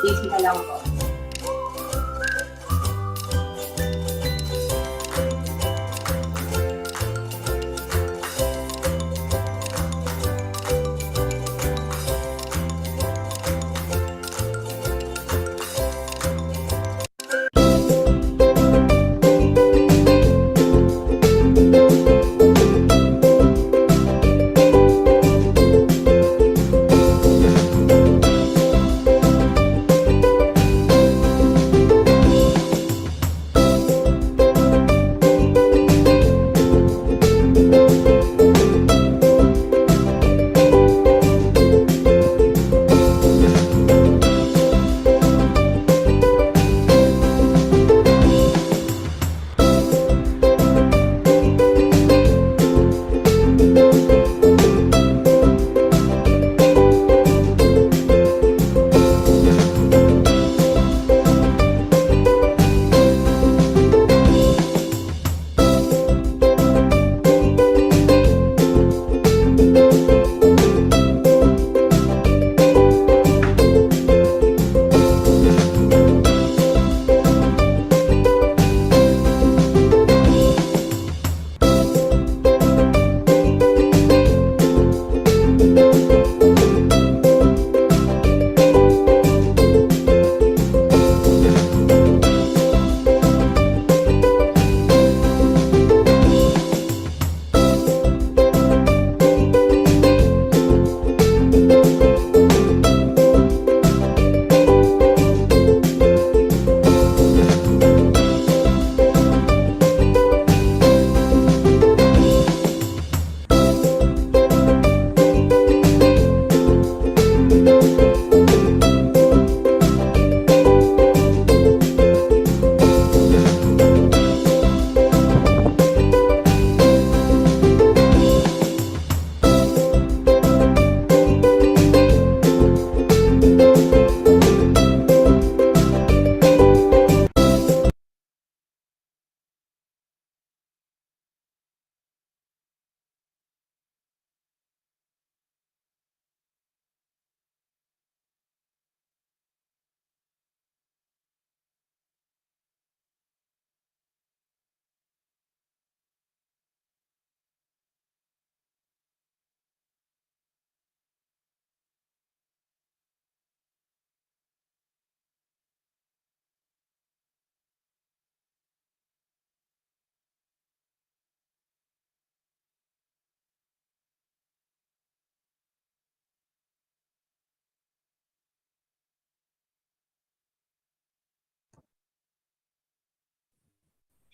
Easy na lang po.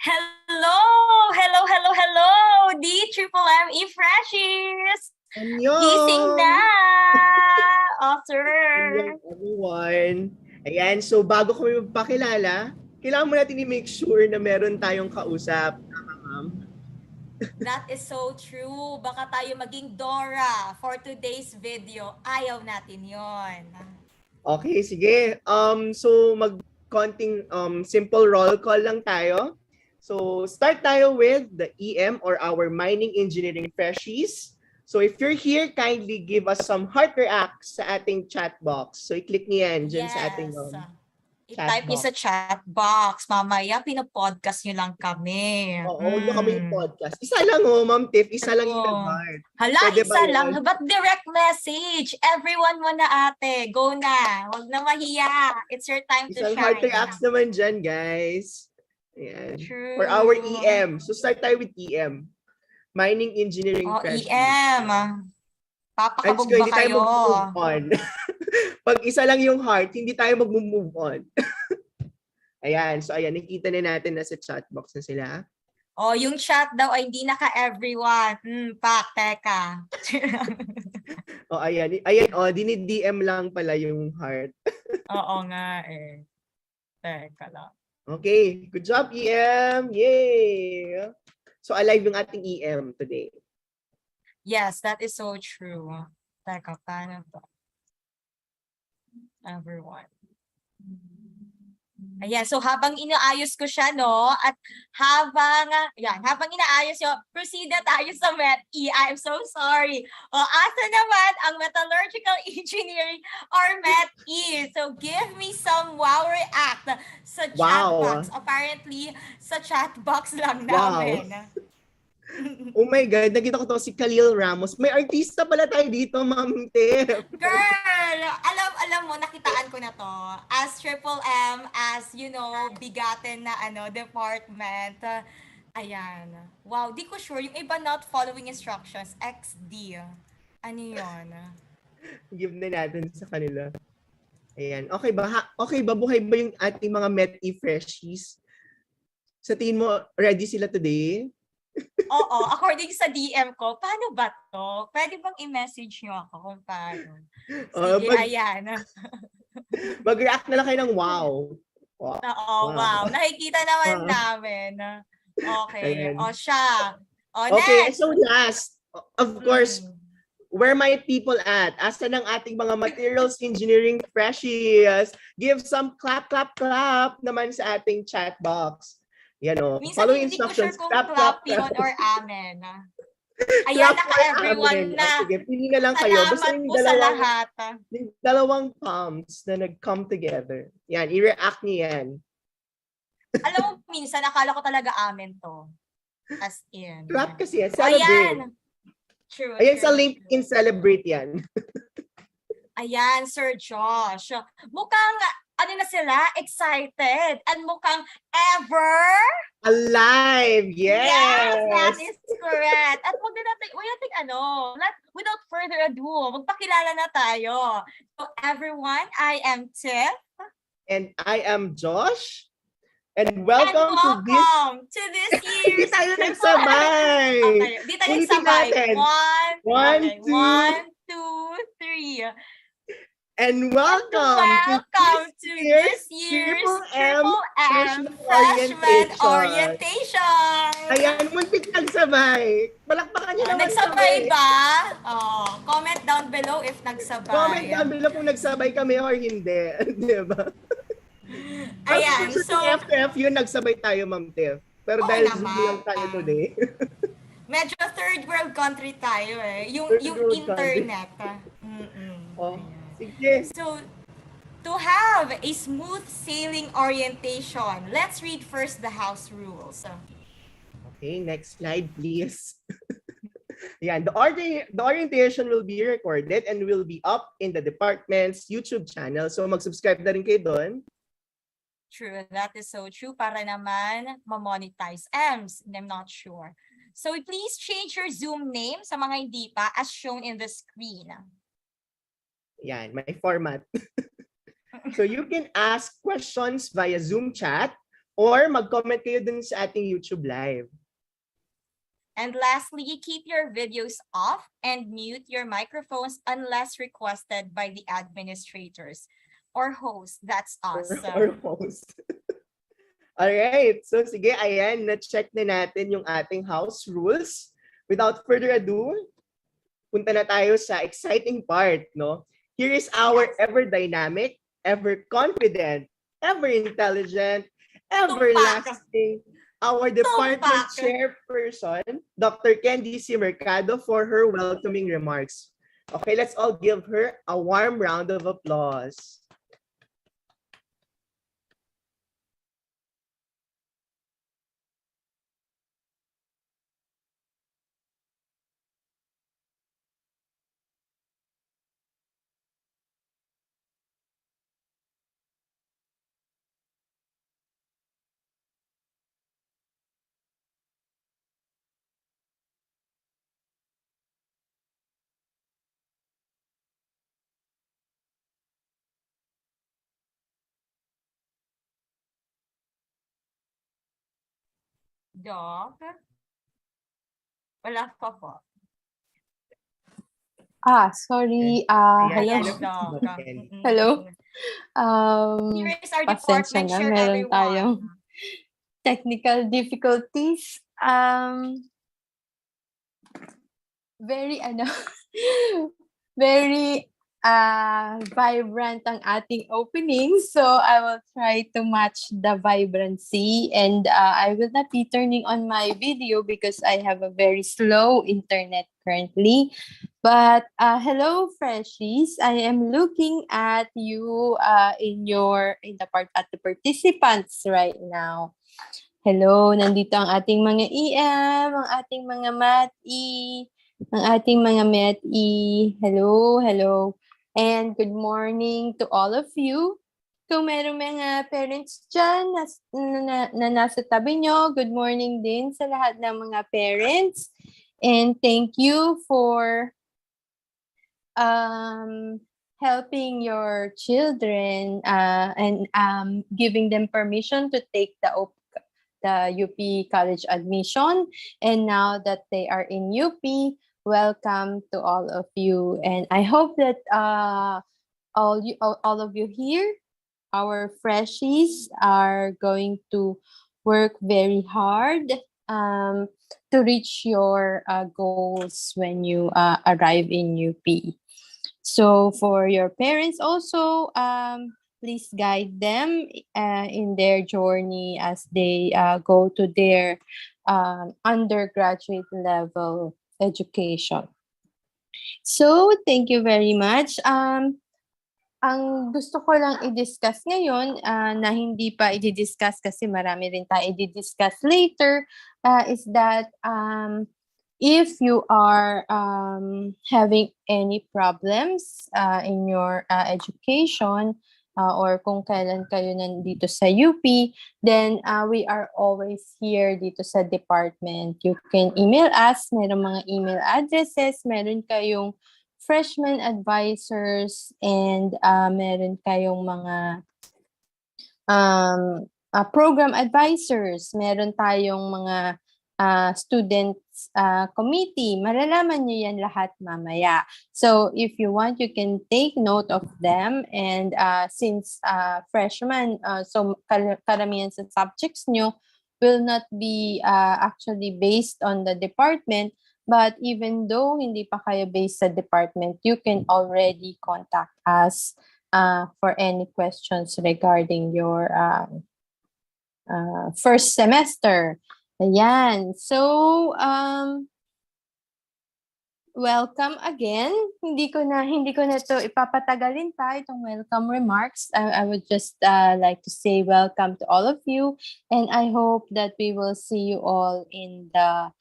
Hello! Hello, hello, hello! DMMME Freshies! Annyeong! Gising na! Oh, sir! Annyeong everyone! Ayan, so bago kami magpakilala, kailangan mo natin i-make sure na meron tayong kausap. Tama, ma'am? That is so true. Baka tayo maging Dora for today's video. Ayaw natin yon. Okay, sige. So konting simple roll call lang tayo. So start tayo with the EM or our Mining Engineering Freshies. So if you're here, kindly give us some heart reacts sa ating chat box. So i-click niyo yan dyan sa ating I-type niyo sa chat box. Mamaya, pinapodcast niyo lang kami. Oo, huwag na kami podcast. Isa lang Ma'am Tiff. Isa lang yung nag-heart. Hala, Pwede isa lang. But direct message. Everyone mo na ate. Go na. Huwag na mahiya. It's your time to shine. Isang heart reacts naman dyan, guys. Ayan. True. For our EM. So start tayo with EM. Mining Engineering Oh, Freshies. EM. Ands ko, Papakabog ba hindi tayo kayo? mag-move on. Pag isa lang yung heart, hindi tayo mag-move on. Ayan. So ayan, nakita na natin na sa chat box na sila. Oh, yung chat daw ay hindi naka-everyone. Pak, teka. O ayan. Ayan, dinid-DM lang pala yung heart. Oo nga eh. Teka lang. Okay. Good job, EM. Yay! So alive yung ating EM today. Yes, that is so true. Teka, paano to? Everyone. Ayan, so habang inaayos ko siya, no, at habang inaayos yun, proceed na tayo sa MET-E. I'm so sorry. O, asa naman ang Metallurgical Engineering or MET-E? So, give me some wow react sa chat box. Apparently, sa chat box lang namin. Oh my God, nakita ko to si Khalil Ramos. May artista pala tayo dito, Ma'am Tiff. Girl, alam mo, nakitaan ko na to. As Triple M, as, you know, bigaten na department. Ayan. Wow, di ko sure. Yung iba not following instructions, XD. Ano yun? Give na natin sa kanila. Ayan. Okay ba? Okay ba? Buhay ba yung ating mga MET-E freshies? Sa tingin mo, ready sila today? Oo, according sa DM ko, paano ba to? Pwede bang i-message nyo ako kung paano? Sige, ayan. Mag-react na lang kayo ng wow. Wow. Oo, wow. Nakikita naman namin. Okay. Ayan. O siya. O, okay, next. so last, of course, where my people at? Asa ng ating mga materials engineering freshies? Give some clap, clap, clap naman sa ating chat box. Yan o. Minsan Following hindi ko sure instructions. kung clap, yun or amen. Ayan, naka-everyone na. Sige, pili na lang kayo. Basta Salamat yung po sa lahat. Yung dalawang palms na nag-come together. Yan, i-react niyo yan. Alam mo, minsan akala ko talaga amen to. As in. Clap kasi yan. Celebrate. Ayan. True, Ayan true, sa LinkedIn, celebrate yan. Ayan, Sir Josh. Mukhang, na sila, excited. And mukhang ever alive. Yes. Yes, that is correct. At wag natin without further ado, magpakilala na tayo. So everyone, I am Tiff. And I am Josh. And welcome, to this year's Hindi tayo nagsabay. Okay, di tayo nagsabay. One, two, three. And welcome to this year's Triple M Freshman Orientation. Ayan, muntik nagsabay. Palakpakan niyo naman. Nagsabay ba? Comment down below if nagsabay. Comment down below kung nagsabay kami or hindi. Diba? Ayan, so FF yun, nagsabay tayo, Ma'am Tiff. Pero dahil Zoom lang tayo today. Medyo third world country tayo eh. Yung internet. Sige. So, to have a smooth sailing orientation, let's read first the house rules. Okay, next slide, please. Yan, the orientation will be recorded and will be up in the department's YouTube channel. So, mag-subscribe na rin kayo doon. True, that is so true. Para naman ma-monetize. Ems, I'm not sure. So, please change your Zoom name sa mga hindi pa as shown in the screen. Yan, may format. So you can ask questions via Zoom chat or mag-comment kayo dun sa ating YouTube live. And lastly, keep your videos off and mute your microphones unless requested by the administrators or host. That's us. Or host. Alright, so sige, ayan, na-check na natin yung ating house rules. Without further ado, punta na tayo sa exciting part, no? Here is our ever-dynamic, ever-confident, ever-intelligent, ever-lasting, our department chairperson, Dr. Candy C. Mercado, for her welcoming remarks. Okay, let's all give her a warm round of applause. Doc? Wala pa po. Sorry. Ayan, Hello. Yes, sila po si Doc. Doc Candy. Hello. Here is our Pasensya department na, chair, meron tayong everyone. technical difficulties. Very very vibrant ang ating opening, so I will try to match the vibrancy, and I will not be turning on my video because I have a very slow internet currently. But hello freshies, I am looking at you in the participants right now. Hello, nandito ang ating mga EM, ang ating mga Mat-E, ang ating mga Met-E. Hello, hello. And good morning to all of you. Kung merong mga parents dyan na nasa tabi nyo, good morning din sa lahat ng mga parents. And thank you for helping your children and giving them permission to take the UP college admission. And now that they are in UP, welcome to all of you. And I hope that all of you here, our freshies, are going to work very hard to reach your goals when you arrive in UP. So for your parents also, please guide them in their journey as they go to their undergraduate level education. So thank you very much. Ang gusto ko lang i-discuss ngayon na hindi pa i-discuss kasi marami rin tayo i-discuss later is that if you are having any problems in your education or kung kailan kayo nandito sa UP, then we are always here dito sa department. You can email us, meron mga email addresses, meron kayong freshman advisors, and meron kayong mga program advisors, meron tayong mga students committee. Malalaman nyo yan lahat mamaya. So if you want, you can take note of them. And since freshman, so karamihan sa subjects nyo will not be actually based on the department. But even though hindi pa kayo based sa department, you can already contact us for any questions regarding your first semester. Ayan. So, welcome again. Hindi ko na to ipapatagalin pa itong welcome remarks. I would just like to say welcome to all of you, and I hope that we will see you all in the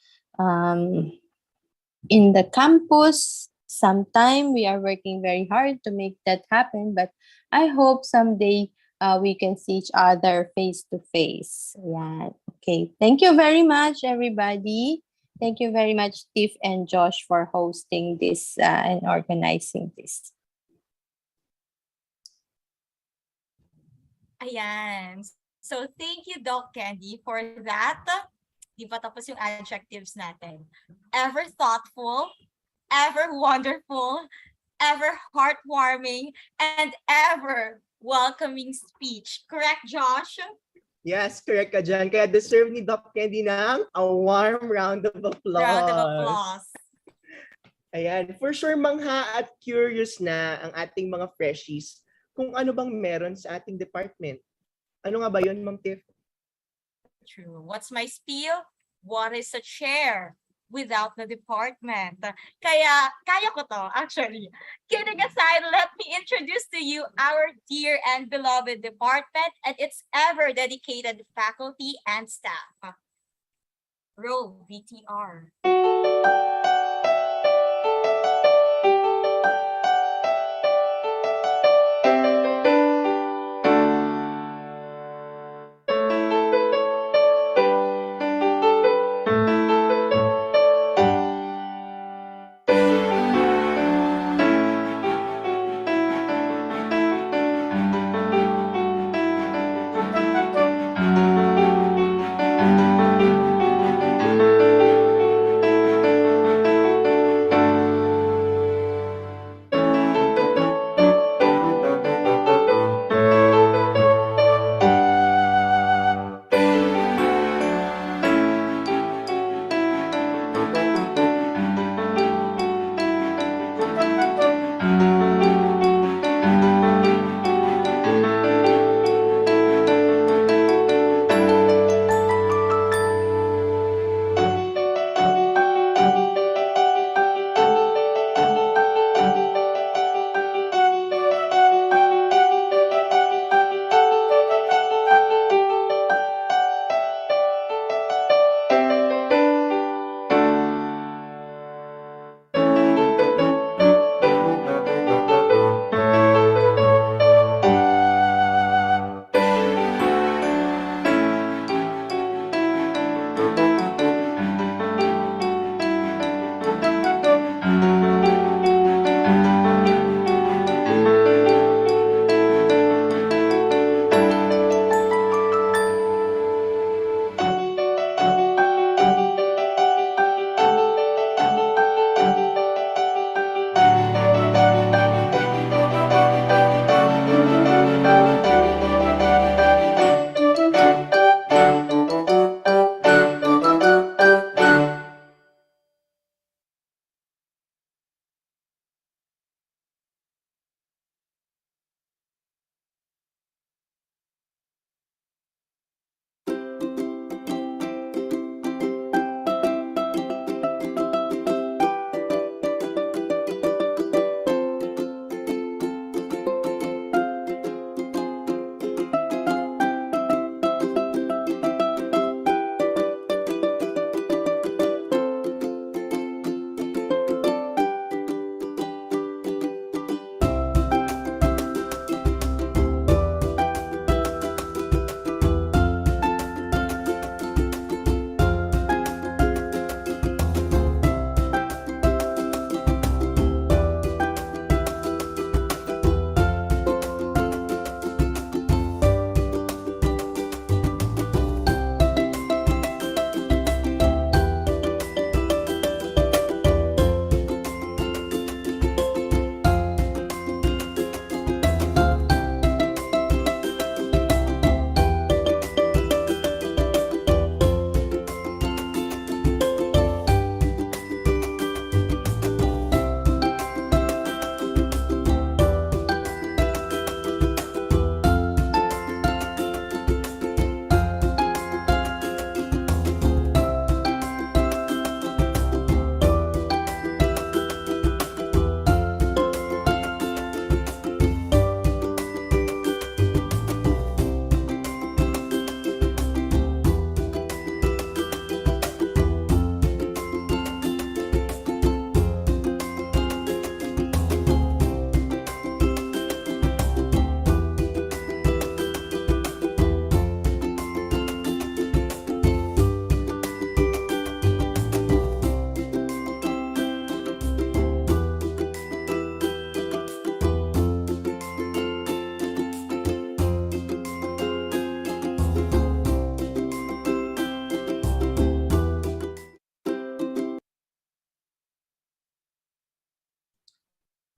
campus sometime. We are working very hard to make that happen, but I hope someday we can see each other face to face. Yeah. Okay. Thank you very much, everybody. Thank you very much, Tiff and Josh, for hosting this and organizing this. Ayan. So thank you, Doc Candy, for that. Di pa tapos yung adjectives natin. Ever thoughtful, ever wonderful, ever heartwarming, and ever welcoming speech. Correct, Josh? Yes, correct ka dyan. Kaya deserve ni Doc Candy ng a warm round of applause. Round of applause. Ayan, for sure mangha at curious na ang ating mga freshies kung ano bang meron sa ating department. Ano nga ba yun, Ma'am Tiff? True. What's my spiel? What is a chair without the department? Kaya ko to, actually. Kidding aside, let me introduce to you our dear and beloved department and its ever-dedicated faculty and staff. Roll VTR.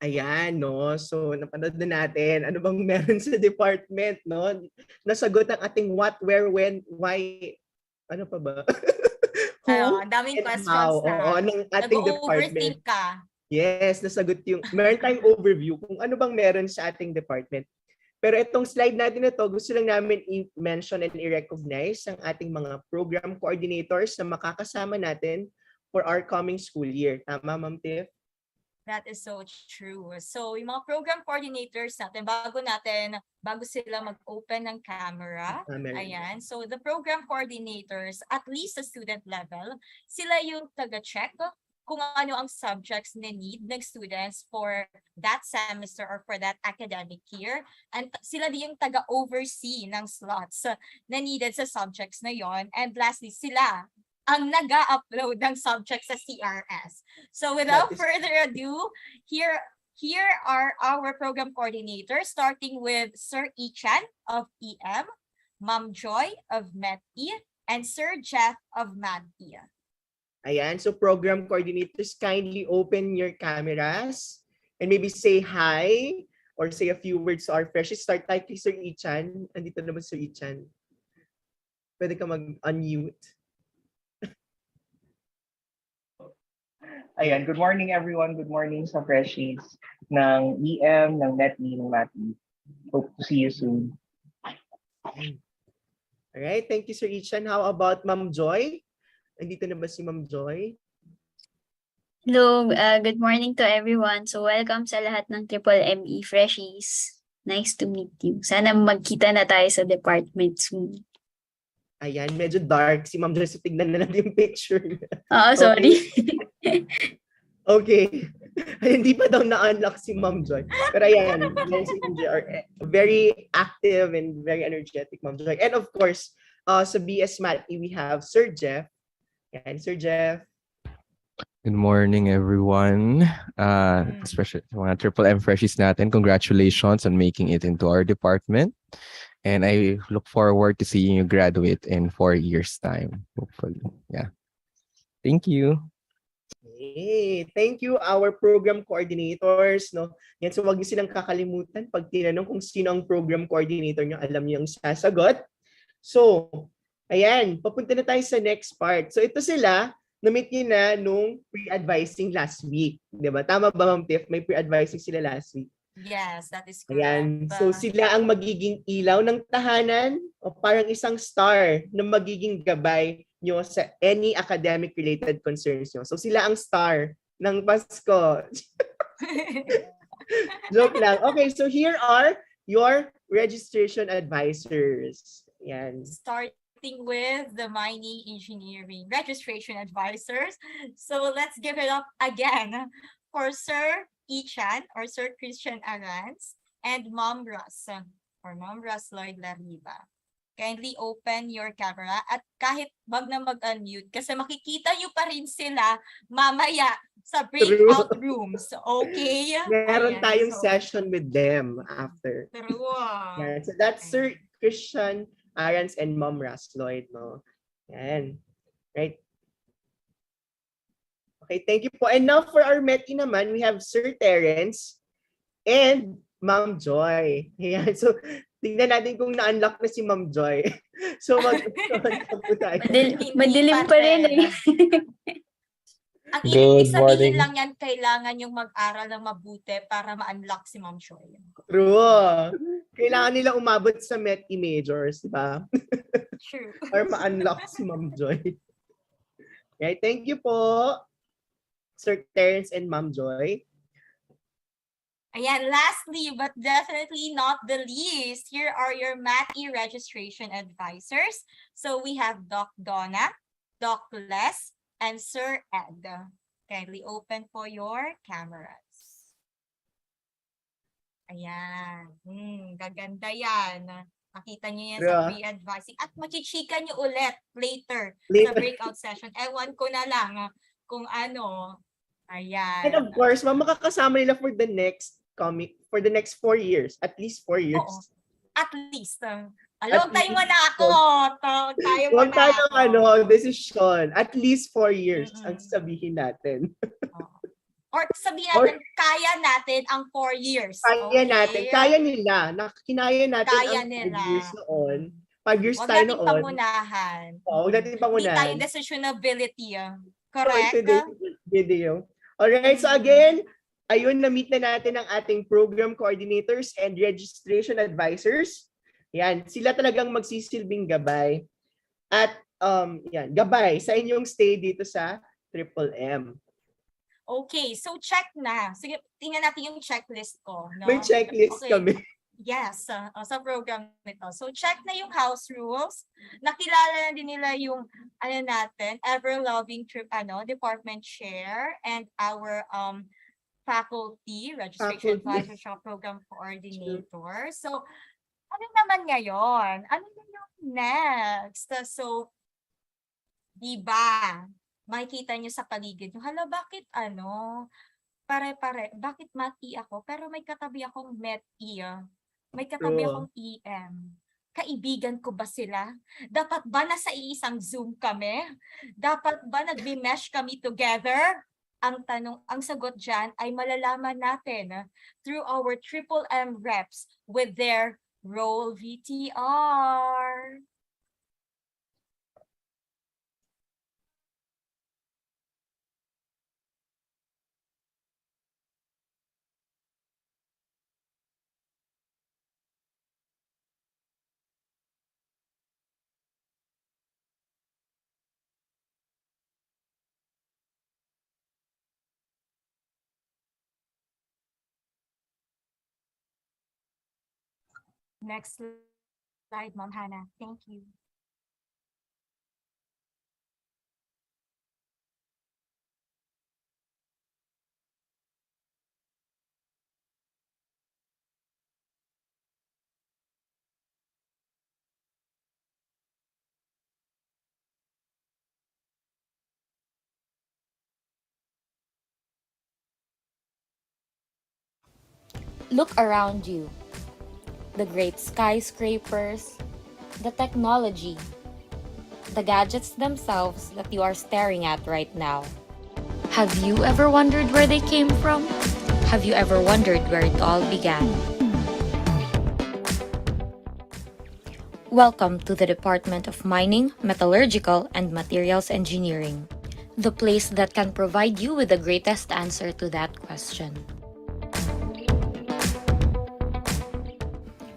Ayan, no? So, napanood na natin. Ano bang meron sa department, no? Nasagot ang ating what, where, when, why, ano pa ba? Who Ang daming and how. questions Oo, na. ng ating department. Nag-overthink ka. Yes, nasagot yung, meron tayong overview kung ano bang meron sa ating department. Pero itong slide natin na to, gusto lang namin i-mention and i-recognize ang ating mga program coordinators na makakasama natin for our coming school year. Tama, Ma'am Tiff? That is so true. So, yung mga program coordinators natin, bago sila mag-open ng camera, ayan. So, the program coordinators, at least sa student level, sila yung taga-check kung ano ang subjects na need ng students for that semester or for that academic year. And sila din yung taga-oversee ng slots na needed sa subjects na yon. And lastly, sila ang nag-upload ng subjects sa CRS. So without further ado, here are our program coordinators, starting with Sir Ichan of EM, Ma'am Joy of MET-E, and Sir Jeff of MAD-E. Ayan, so program coordinators, kindly open your cameras and maybe say hi or say a few words to our freshies. Start tayo kay Sir Ichan. Andito naman Sir Ichan. Pwede ka mag-unmute. Ayan, good morning everyone. Good morning sa freshies ng EM, ng MET-E, ng MAT-E. Hope to see you soon. Alright, thank you Sir Ichan. How about Ma'am Joy? Nandito na ba si Ma'am Joy? Hello, good morning to everyone. So welcome sa lahat ng DMMME freshies. Nice to meet you. Sana magkita na tayo sa department soon. Ayan, medyo dark si Ma'am Joy. So tignan na natin yung picture niya. Sorry. Okay. Hindi pa daw na-unlock si Ma'am Joy. Pero ayan, si Ma'am Joy are very active and very energetic, Ma'am Joy. And of course, sa BS Math-E, we have Sir Jeff. Ayan, Sir Jeff. Good morning, everyone. Especially sa mga Triple M freshies natin. Congratulations on making it into our department. And I look forward to seeing you graduate in 4 years' time, hopefully. Yeah. Thank you. Hey, thank you our program coordinators, no. Yan, so wag niyo silang kakalimutan pag tinanong kung sino ang program coordinator niyo, alam niyo ang sasagot. So, ayan, papunta na tayo sa next part. So ito sila, na-meet niyo na nung pre-advising last week, 'di ba? Tama ba, Ma'am Tiff? May pre-advising sila last week. Yes, that is correct. Ayan. So sila ang magiging ilaw ng tahanan o parang isang star na magiging gabay nyo sa any academic related concerns nyo. So sila ang star ng Pasko. Joke lang. Okay, so here are your registration advisors. Ayan. Starting with the mining engineering registration advisors. So let's give it up again for Sir Ichan or Sir Christian Arans and Ma'am Russ or Ma'am Russ Lloyd Lariba. Kindly open your camera at kahit wag na mag-unmute kasi makikita nyo pa rin sila mamaya sa breakout rooms. Okay? Meron Ayan, tayong so, session with them after. true. Yan. So that's Sir Christian Arans and Ma'am Russ Lloyd, no? Yan. Right? Okay, thank you po. And now for our MET-E naman, we have Sir Terence and Ma'am Joy. Ayan. So, tingnan natin kung na-unlock na si Ma'am Joy. So, mag-unlock po tayo. Madilim pa rin eh. Ang ibig sabihin lang yan, kailangan yung mag-aral ng mabuti para ma-unlock si Ma'am Joy. True. Kailangan nila umabot sa MET-E majors, di ba? True. Or ma-unlock si Ma'am Joy. Okay, thank you po, Sir Terence and Ma'am Joy. Ayan, lastly but definitely not the least, here are your MAT-E registration advisors. So we have Doc Donna, Doc Les, and Sir Ed. Kindly open for your cameras. Ayan. Gaganda yan. Makita niyo yan sa pre-advising. At machichika niyo ulit later sa breakout session. Ewan ko na lang kung ano. Ayan. And of course, makakasama nila for the next 4 years. At least 4 years. Oo. At least. Huwag tayo manako. Huwag tayo desisyon. At least 4 years ang sabihin natin. Or sabihin Or- natin, kaya natin ang 4 years. Kaya natin, Okay? kaya nila, kinaya natin Kaya ang 5 nila. years noon. 5 years Huwag tayo nating noon. pangunahan. Oo, huwag natin Hindi tayo pangunahan. decisionability. For Correct? today's video. Alright, so again, ayun, na-meet na natin ang ating program coordinators and registration advisors. Yan, sila talagang magsisilbing gabay. At yan, gabay sa inyong stay dito sa Triple M. Okay, so check na. Sige, tingnan natin yung checklist ko. No? May checklist Okay. kami. Yes, sa program nito. So check na yung house rules. Nakilala na din nila yung natin, ever-loving department chair and our faculty, registration Faculty. advisor, siya program coordinator. So ano naman ngayon? Ano na yung next? So, diba? Makikita nyo sa paligid nyo, hala, bakit pare-pare, bakit mati ako, pero may katabi akong MET-E, may katabi True. akong EM. Kaibigan ko ba sila? Dapat ba nasa iisang Zoom kami? Dapat ba nagbi-mesh kami together? Ang sagot dyan ay malalaman natin through our Triple M reps with their roll VTR. Next slide, Ma'am Hannah. Thank you. Look around you. The great skyscrapers, the technology, the gadgets themselves that you are staring at right now. Have you ever wondered where they came from? Have you ever wondered where it all began? Welcome to the Department of Mining, Metallurgical, and Materials Engineering, the place that can provide you with the greatest answer to that question.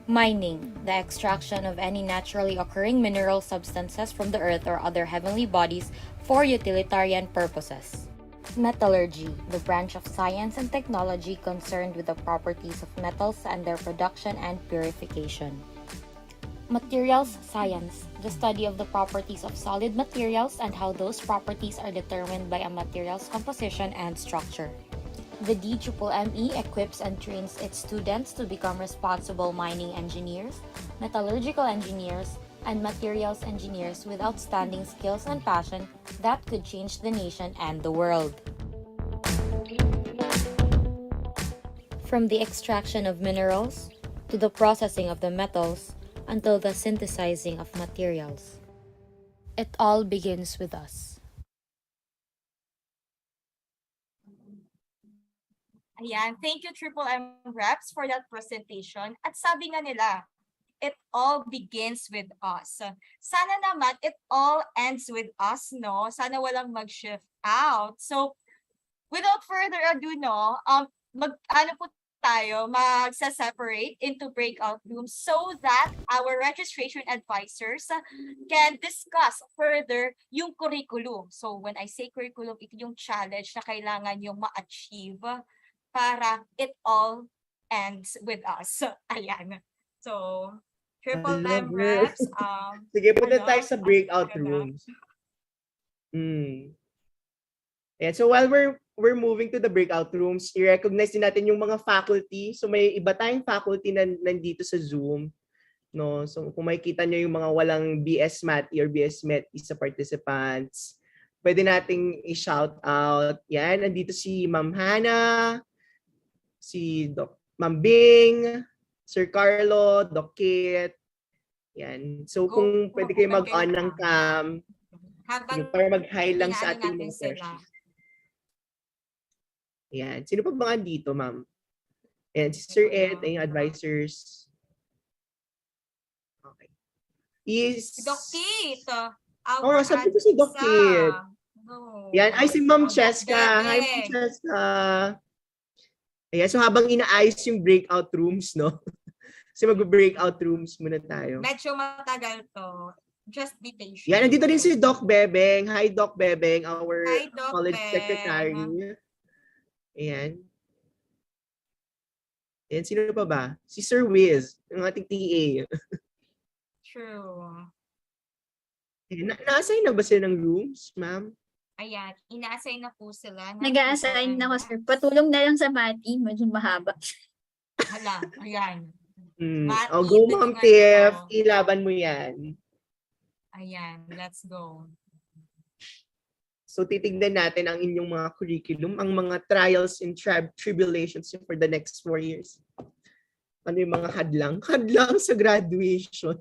Mining, the extraction of any naturally occurring mineral substances from the earth or other heavenly bodies for utilitarian purposes. Metallurgy, the branch of science and technology concerned with the properties of metals and their production and purification. Materials science, the study of the properties of solid materials and how those properties are determined by a material's composition and structure. The DMMME equips and trains its students to become responsible mining engineers, metallurgical engineers, and materials engineers with outstanding skills and passion that could change the nation and the world. From the extraction of minerals to the processing of the metals until the synthesizing of materials. It all begins with us. Ayan, thank you Triple M Reps for that presentation. At sabi nga nila, it all begins with us. Sana naman it all ends with us, no? Sana walang mag-shift out. So, without further ado, no, magsa-separate into breakout rooms so that our registration advisors can discuss further yung curriculum. So, when I say curriculum, ito yung challenge na kailangan yung ma-achieve para it all ends with us. Ayan. So, Triple M reps. Sige, punta tayo sa ano, breakout ano? rooms. Ayan, so while we're moving to the breakout rooms, i-recognize din natin yung mga faculty. So may iba tayong faculty na nandito sa Zoom. No? So kung makikita nyo yung mga walang BS Math or BS Met sa participants, pwede nating i-shout out. Yan, nandito si Ma'am Hannah, si Ma'am Bing, Sir Carlo, Doc Kit. Yan. So kung pwede kayo mag-on ng cam, Habang para mag-hi lang sa inaano ating natin mga sila. freshies. Ayan. Sino pa ba dito, ma'am? Ayan, si Sir Ed, ay yung advisors. Okay. Si Doc Kate. Oh, sabi ko si Doc Kate. No. Yan, ay si Ma'am Doc Cheska. Hi, Ma'am Bebe. Cheska. Ayan, so habang inaayos yung breakout rooms, no? Kasi mag-breakout rooms muna tayo. Medyo matagal to. Just be patient. Yan, nandito din si Doc Bebeng. Hi, Doc Bebeng, our Hi, Doc college Beng. secretary. Ayan. Ayan, sino pa ba? Si Sir Wiz, yung ating TA. True. Na-assign na ba sila ng rooms, ma'am? Ayan, ina-assign na po sila. Nag-a-assign ako, sir. Patulong na lang sa Mati. Medyo mahaba. Hala, ayan. Mati, Mati, go Ma'am tulungan Tiff, mo. ilaban mo yan. Ayan, let's go. So titignan natin ang inyong mga curriculum, ang mga trials and tribulations for the next 4 years. Ano yung mga hadlang? Hadlang sa graduation.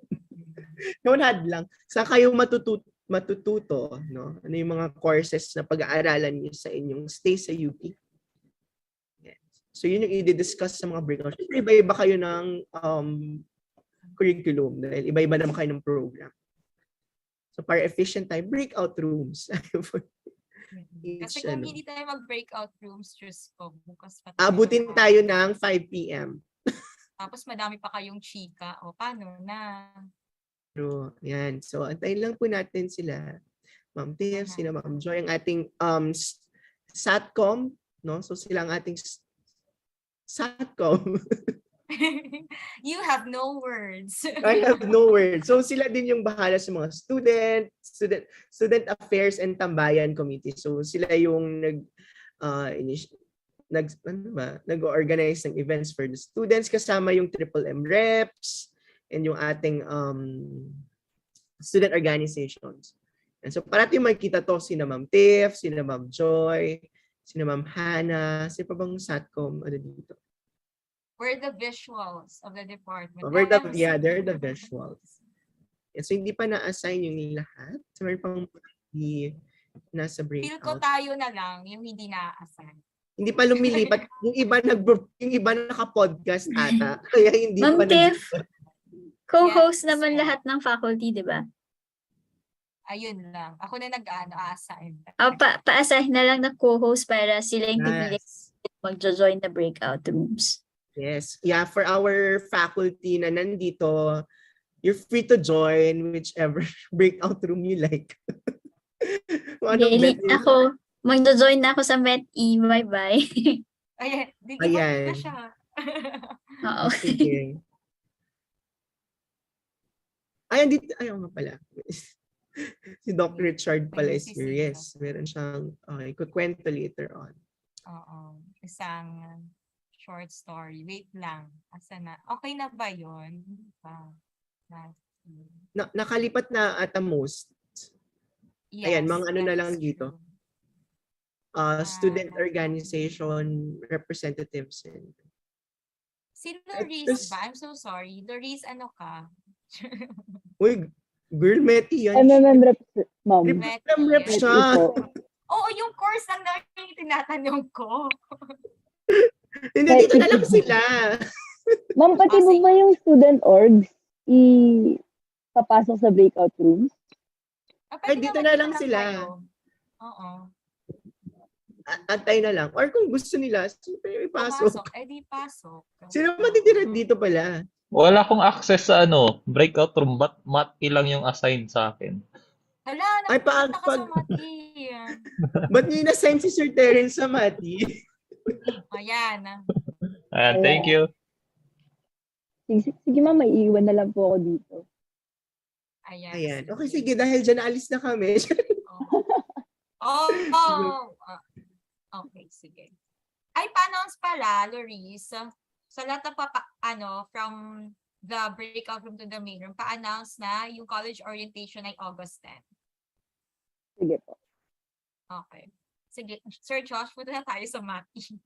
Yung hadlang. Saan kayo matututo? No? Ano yung mga courses na pag-aaralan niyo sa inyong stay sa UP? Yes. So yun yung i-discuss sa mga breakout. Iba-iba kayo ng curriculum dahil iba-iba naman kayo ng program. So para efficient tayo, breakout rooms. Kasi kung hindi tayo mag-breakout rooms, just ko, bukas pa tayo. Abutin tayo ng 5 p.m. Tapos madami pa kayong chika. O paano na? Pero, yan. So, antayin lang po natin sila. Ma'am Tiff, sila Ma'am Joy, ang ating SATCOM, no? So, sila ang ating SATCOM. You have no words. I have no words. So, sila din yung bahala sa mga student affairs and tambayan committee. So, sila yung nag-organize ng events for the students kasama yung MMM reps and yung ating student organizations. And so parating makikita to sina Ma'am Tiff, sina Ma'am Joy, sina Ma'am Hannah, sino pa bang SATCOM ano dito? We're the visuals of the department. They're the visuals. And so hindi pa na-assign yung lahat. So meron pang nasa breakout. Feel ko tayo na lang yung hindi na-assign. Hindi pa lumilipat. Yung iba naka-podcast ata. Kaya hindi Ma'am pa Tiff, co-host Yes, naman ma'am. lahat ng faculty, di ba? Ayun lang. Ako na nag-assign. Pa-assign na lang na co-host para sila yung pipili Yes. mag-join the breakout rooms. Yes. Yeah, for our faculty na nandito, you're free to join whichever breakout room you like. Kung anong Daily, bet mo. ako, mag-join na ako sa MET-E. Bye-bye. Ayan. Di Ayan. na siya. Oo. Sige. Ay, andito. Ayaw nga pala. Si Doc Richard pala is here. Yes, meron siyang, okay, kukwento later on. Oo. Isang short story. Wait lang. Asa na? Okay na ba yun? Nakalipat na at the most. Yes, Ayan, mga ano that na lang is dito. true. Student organization representatives. Si Loris ba? I'm so sorry. Loris, ano ka? Uy, girl, Meti yan. MMM rep, ma'am. Rep siya. Oo, yung course lang na yung tinatanong ko. Hindi, dito na lang sila. Ma'am, pati mo ba yung student orgs papasok sa breakout rooms? Ay, dito na lang sila. Oo. Antay na lang. Or kung gusto nila, siyempre ipasok. Di pasok. Sino matitira dito pala? Wala akong access sa breakout room, but mat ilang yung assign sa akin. Hala, Ay, nakita ka sa Mati. Ba't niyo na-sign si Sir Terence sa Mati? Ayan. Ayan, thank you. Sige ma'am, may iwan na lang po ako dito. Ayan. Okay, sige. Dahil dyan, alis na kami. Okay, sige. Ay, pa-announce pala, Loris, sa lahat ng from the breakout room to the main room, pa-announce na yung college orientation ay August 10. Sige po. Okay. Sige. Sir Josh, punta na tayo sa Mati.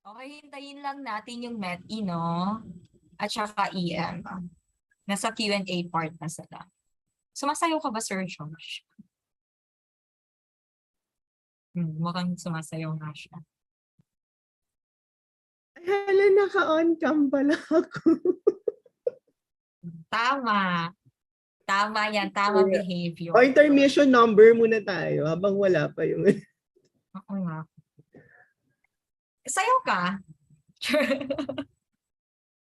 Okay, hintayin lang natin yung MET-E, no? At saka EM. Nasa Q&A part na sila. Sumasayaw ka ba, Sir Josh? Mukhang sumasayaw nga siya. Ay, hala, naka-on cam pala ako. Tama. Tama yan. Tama behavior. O, intermission number muna tayo habang wala pa yung... Oo nga. Sayaw ka?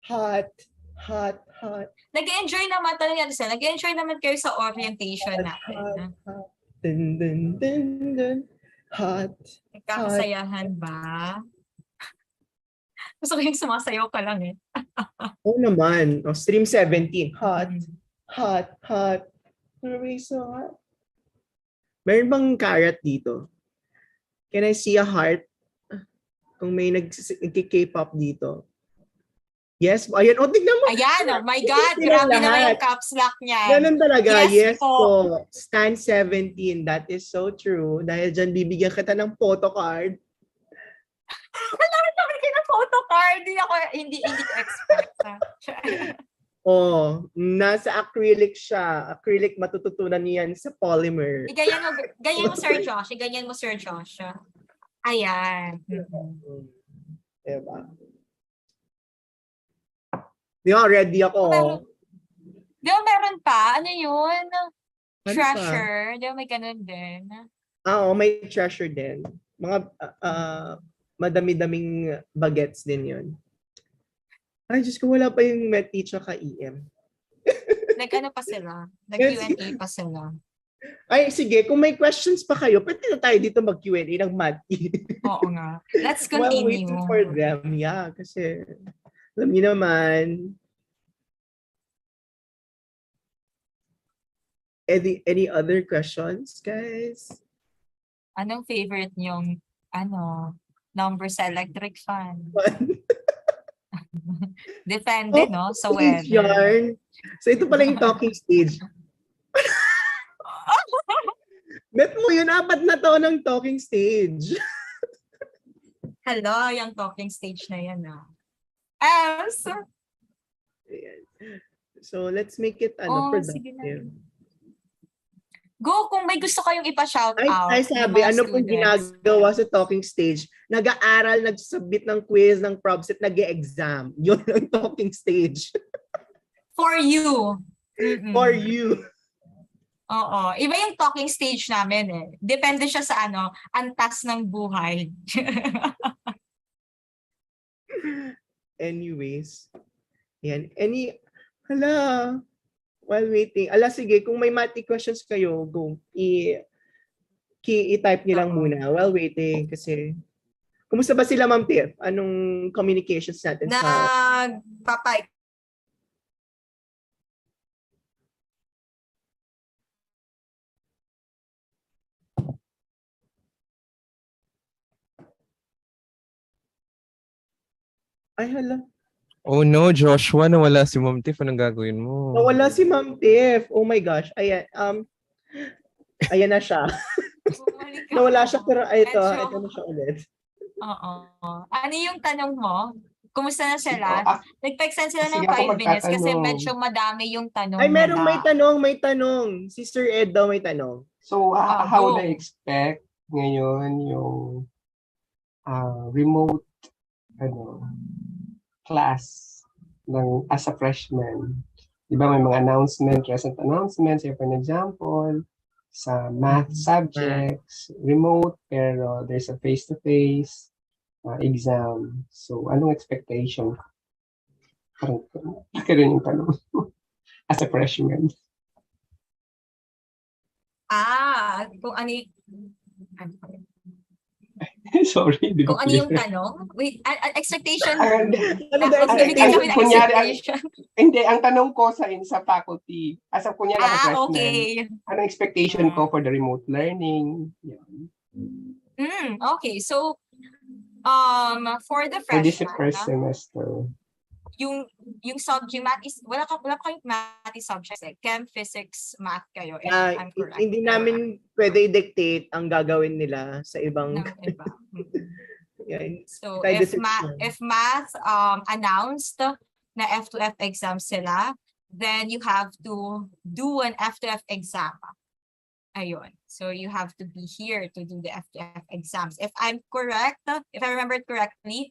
Hot, hot, hot. Nag-enjoy naman talaga sila. Nag-enjoy naman kayo sa orientation natin. Hot, dun, dun, dun, dun. Hot. Nagkakasayahan ba? Gusto ko yung sumasayaw ka lang eh. Oo naman. O, stream 17. Hot, hot, hot. Always so hot. Meron bang carrot dito? Can I see a heart? Kung may nag-K-pop dito. Yes. Ayan, o, tignan mo. Ayan, oh my God. Grabe naman yung caps lock niya. Ganun talaga. Yes Yes po. Stan 17. That is so true. Dahil dyan, bibigyan kita ng photo card. Wala rin naman kayo ng photo card. Hindi ko expect. Oh, nasa acrylic siya. Acrylic, matututunan niyan sa polymer. Ganyan mo, Sir Josh. Ganyan mo, Sir Josh. Ayan. Diba? Di ba, ready ako. Di ba meron pa? Ano yun? Ano Treasure. Di ba may ganun din? Oo, may treasure din. Mga madami-daming bagets din yun. Ay, Diyos ko, wala pa yung MET-E tsaka EM. Nag-ano pa sila? Nag-Q&A pa sila. Ay, sige, kung may questions pa kayo, pwede na tayo dito mag-Q&A ng MET-E. Oo nga. Let's While continue. waiting for them, yeah, kasi alam niyo naman, any other questions, guys? Anong favorite niyong, number sa electric fan? Depende, no? Sa weather. Yarn. So, ito pala yung talking stage. Bet mo yun, 4 na taon ng talking stage. Hello, yung talking stage na yan, So, Ayan. So, let's make it sige na. productive. Go kung may gusto kayong ipa-shout out. Ay, sabi, ano pong ginagawa sa talking stage? Nag-aaral, nagsubmit ng quiz, ng prompts, at nag-e-exam. Yun ang talking stage. For you. For you. Oo. Iba yung talking stage namin eh. Depende siya sa antas ng buhay. Anyways. Yan. While waiting. Sige, kung may math questions kayo, go. I-type nyo lang muna while waiting kasi kumusta ba sila, Ma'am Tiff? Anong communications natin Nagpapay. Ay, hala. Oh no, Joshua, nawala si Ma'am Tiff. Anong gagawin mo? Nawala si Ma'am Tiff. Oh my gosh. Ayan. Ayan na siya. Nawala siya pero ito na siya ulit. Oo. Ano yung tanong mo? Kumusta na sila? Nagpa-extend sila ng 5 minutes kasi medyo madami yung tanong Ay, nila. may tanong. Si Sir Ed daw may tanong. So, how would I expect ngayon yung remote class as a freshman? Di ba may mga recent announcements, for an example, sa math subjects, remote, pero there's a face-to-face exam. So, anong expectation? Parang yung tanong as a freshman. Kung ano Sorry. Kung ano yung tanong? Wait, expectation. Hindi, ang tanong ko sa faculty, as a kunyari ako freshman, okay. anong expectation ko for the remote learning? Okay, so, for the For this freshman, first semester. yung subject, wala kayong math subjects Chem, physics, math kayo. I'm correct. Hindi namin pwede i-dictate ang gagawin nila sa ibang... Yeah, So tayo if math announced na F2F exam sila, then you have to do an F2F exam. Ayun. So you have to be here to do the F2F exams. If I'm correct, if I remember it correctly,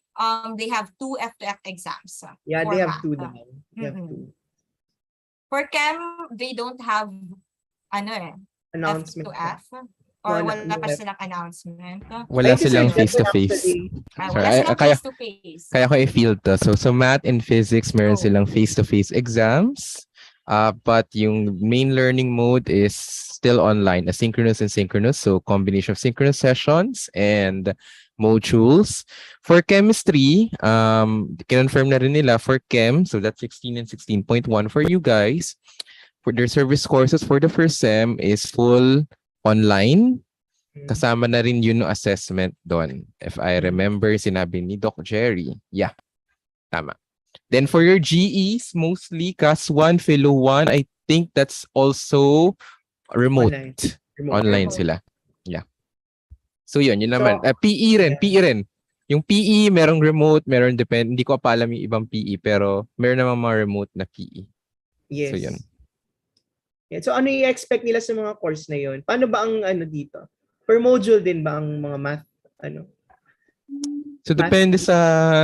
they have 2 F2F exams. Yeah, for they have math. 2 now. They have Mhm. 2. For Chem, they don't have Announcement. F2F or No, wala pa silang announcement. Wala Ay, kasi silang Jeff face-to-face. actually, Wala silang Kaya, face-to-face. kaya ko i-feel to. So math and physics, meron Oh. silang face-to-face exams. But yung main learning mode is still online, asynchronous and synchronous. So combination of synchronous sessions and modules. For chemistry, kinonfirm na rin nila for chem. So that's 16 and 16.1 for you guys. For their service courses for the first sem is full online. Kasama na rin yun yung assessment doon. If I remember, sinabi ni Doc Jerry. Yeah, tama. Then for your GEs, mostly CAS 1, Philo 1, I think that's also remote. Online sila. Yeah. So yun naman. PE rin. Yung PE, merong remote, meron depend. Hindi ko pa alam yung ibang PE, pero meron naman mga remote na PE. Yes. So yun. Yeah. So ano i-expect nila sa mga course na yun? Paano ba ang dito? Per module din ba ang mga math? So depende sa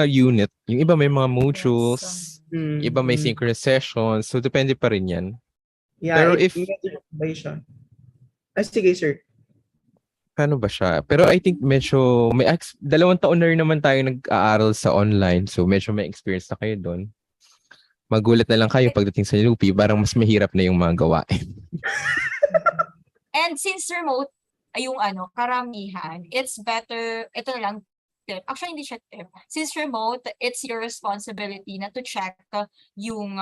unit. Yung iba may mga modules, iba may synchronous sessions. So depende pa rin yan. Yeah, pero if siya. Sige, sir. Paano ba siya? Pero I think medyo 2 taon na rin naman tayo nag-aaral sa online. So medyo may experience na kayo doon. Magulat na lang kayo pagdating sa UP, parang mas mahirap na yung mga gawain. And since remote, yung karamihan, it's better, ito na lang, tip. Actually, hindi siya tip. Since remote, it's your responsibility na to check yung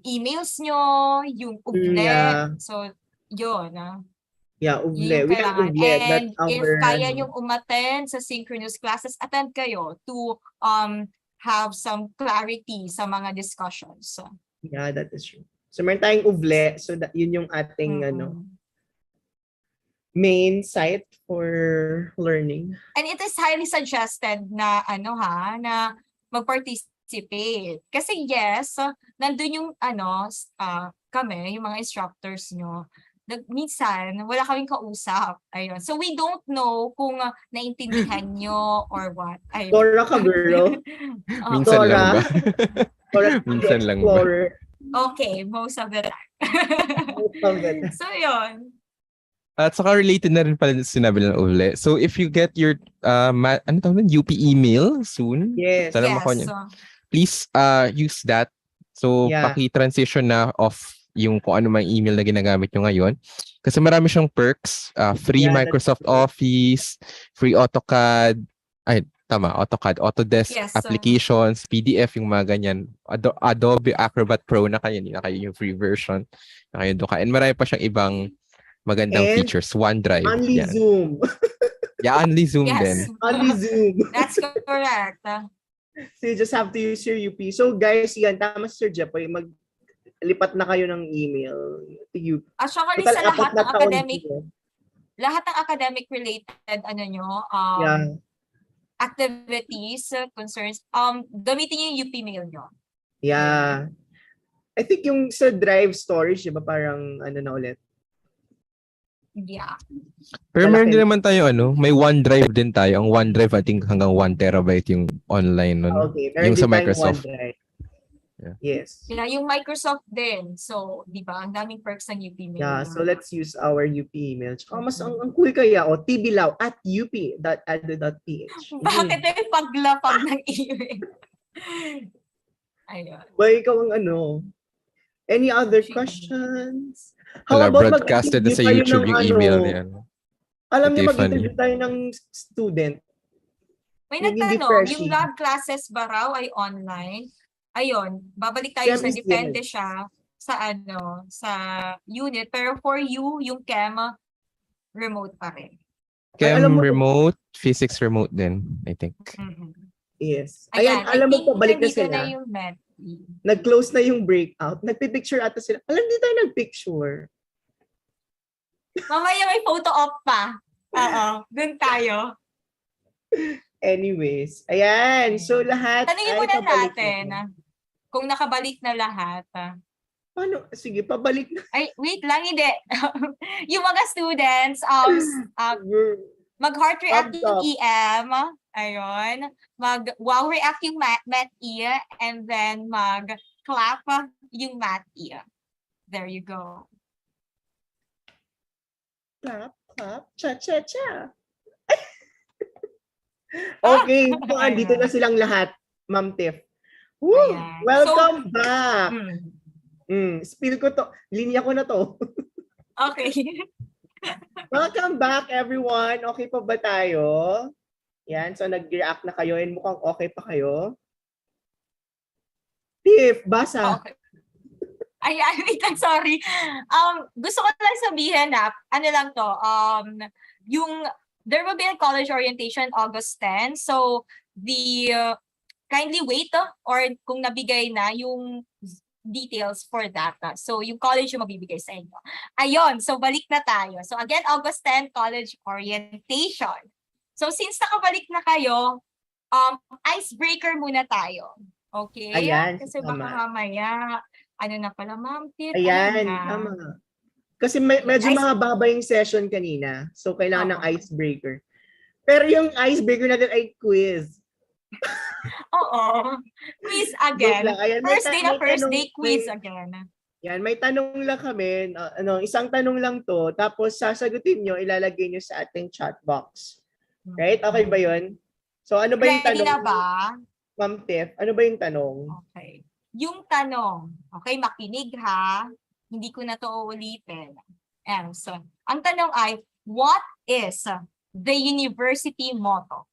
emails nyo, yung uble. Yeah. So, yun. Yeah, uble. We have Kailangan. uble. And That's if our, kaya yung umattend sa synchronous classes, attend kayo to have some clarity sa mga discussions. Yeah, that is true. So meron tayong uble. So yun yung ating main site for learning. And it is highly suggested na na mag-participate. Kasi yes, nandun yung kami, yung mga instructors nyo, minsan, wala kaming kausap. Ayun. So, we don't know kung naintindihan nyo or what. Ayun. Dora ka, girl. Minsan lang ba? Minsan lang ba? Okay, most of the time. Most of the time. So, yun. At saka related na rin pala sinabi ng Ule. So, if you get your UP email soon, sana makuha niyo. Please use that. So, paki-transition na off yung kung ano mang email na ginagamit nyo ngayon. Kasi marami siyang perks. Free Microsoft Office, free AutoCAD, AutoCAD, Autodesk applications, PDF, yung mga ganyan. Adobe Acrobat Pro na kayo yung free version. Na kayo doon ka. And marami pa siyang ibang magandang features. OneDrive. Only Zoom. Yeah, only Zoom din. Only Zoom. That's correct. So you just have to use your UP. So guys, yan, tama Sir Jepoy, lipat na kayo ng email to UP. Actually, sa lahat ng academic related activities, concerns, gamitin niyo yung UP mail nyo. Yeah. I think yung sa drive storage, diba parang na ulit? Yeah. Pero meron din naman tayo may OneDrive din tayo. Ang OneDrive I think hanggang 1 terabyte yung online nun. Okay. Yung sa Microsoft. Yeah. Yes. Yeah, yung Microsoft din. So, di ba? Ang daming perks ng UP mail. Yeah, so let's use our UP email. Tsaka mas ang cool kaya tbilaw@up.edu.ph. Bakit may paglapag ng email? Ayun. Ba, ikaw ang Any other questions? How Wala, about broadcasted na sa YouTube yung email niya. Alam niyo, mag-interview tayo ng student. May nagtanong, yung lab classes ba raw ay online? Ayun, babalik tayo sa depende siya sa sa unit. Pero for you, yung chem, remote pa rin. Chem remote, physics remote din, I think. Yes. Ayan, alam mo, pabalik na sila. Na yung med. Nag-close na yung breakout. Nagpipicture ata sila. Alam, di tayo nagpicture. Mamaya may photo op pa. Oo, dun tayo. Anyways, ayan. So lahat Tanungin ay muna pabalik natin na. kung nakabalik na lahat. Paano? Sige, pabalik na. Ay, wait lang, hindi. Yung mga students, mag-heart react Up yung top. EM. Ayun. Mag-wow react yung math E. And then mag-clap yung math E. There you go. Clap, clap, cha-cha-cha. Okay, so andito na silang lahat, Ma'am Tiff. Woo! Ayan. Welcome back. Mm. Spill ko to. Linya ko na to. Okay. Welcome back, everyone. Okay pa ba tayo? Yan, so nag-react na kayo and mukhang okay pa kayo. Tiff, basa. Okay. Ayan, wait lang, sorry. Gusto ko lang sabihin na, ano lang to, there will be a college orientation August 10. So, kindly wait or kung nabigay na yung details for that. So, yung college yung mabibigay sa inyo. Ayun, so balik na tayo. So, again, August 10, college orientation. So, since nakabalik na kayo, icebreaker muna tayo. Okay? Ayan, Kasi tama. baka mamaya, ano na pala, Ma'am Tiff? Ayan, tama. Kasi medyo mahaba yung session kanina. So, kailangan ng icebreaker. Pero yung icebreaker natin ay quiz. Oo. Quiz again. Ayan, First day, quiz again. Yan, may tanong lang kami. Isang tanong lang to. Tapos sasagutin nyo, ilalagay nyo sa ating chat box. Right? Okay ba yun? So, ano ba yung Ready tanong? na ba? Ma'am Tiff, ano ba yung tanong? Okay. Yung tanong, okay, makinig ha. Hindi ko na to uulitin. So, ang tanong ay, what is the university motto?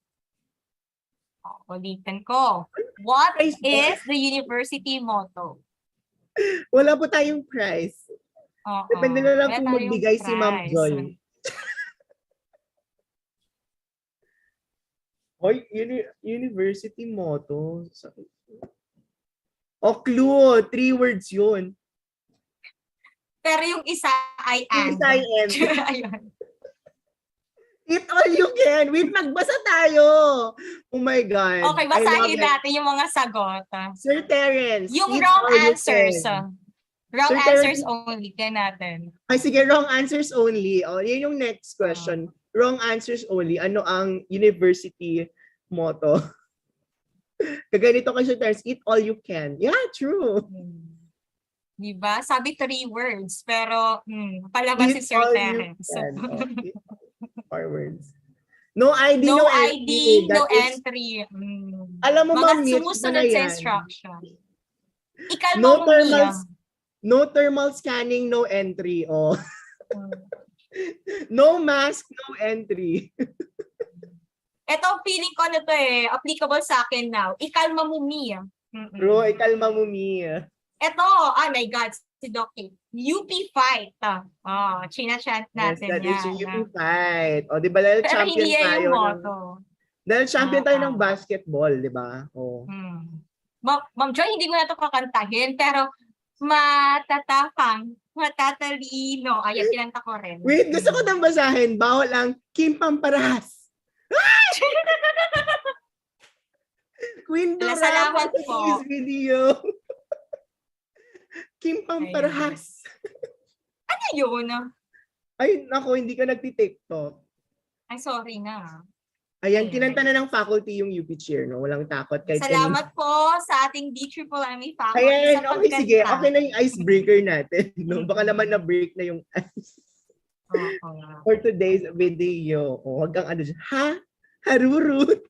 Ulitin ko. What is the university motto? Wala po tayong prize. Depende na lang kung magbigay si Ma'am Joy. Hoy, university motto. Clue. 3 words yun. Pero yung isa ay and. Yung isa ay and. Ayun. Eat all you can. Wait, magbasa tayo. Oh my God. Okay, basahin natin yung mga sagot. Sir Terence. Yung wrong answers. Wrong answers only. Kaya natin. Ay, sige, wrong answers only. Yun yung next question. Wrong answers only. Ano ang university motto? Kaganito kay Sir Terence, eat all you can. Yeah, true. Diba? Sabi 3 words. Pero, palabas si Sir Terence. 4 words. No ID, no entry. No entry. Alam mo, Ma'am, sumusunod sa instruction. Ikalma no mo thermal, no thermal scanning, no entry. No mask, no entry. Ito, feeling ko na to applicable sa akin now. Ikalma mo, Mia. Bro, ikalma mo, Mia. Ito, oh my God, si Doc UP fight. China-chant natin yan. Yes, that is UP fight. Di ba dahil pero champion hindi tayo? Dahil champion tayo ng basketball, di ba? Ma'am Joy, hindi ko na ito kakantahin, pero matatapang, matatalino. Ayan, kinanta ko rin. Wait, gusto ko nang basahin. Bawal ang Kim Pamparas. Queen Dora, salamat po. Video. Kim Pamparas. Ano yun? Ay, nako, hindi ka nagti-TikTok. Ay, sorry na. Ayan, kinanta na ng faculty yung UP cheer, no? Walang takot. Kahit salamat po sa ating DMMME faculty. Ayan, sa okay, sige. Okay na yung icebreaker natin. No? Baka naman na-break na yung ice. For today's video. Wag kang ano dyan. Ha? Harurut?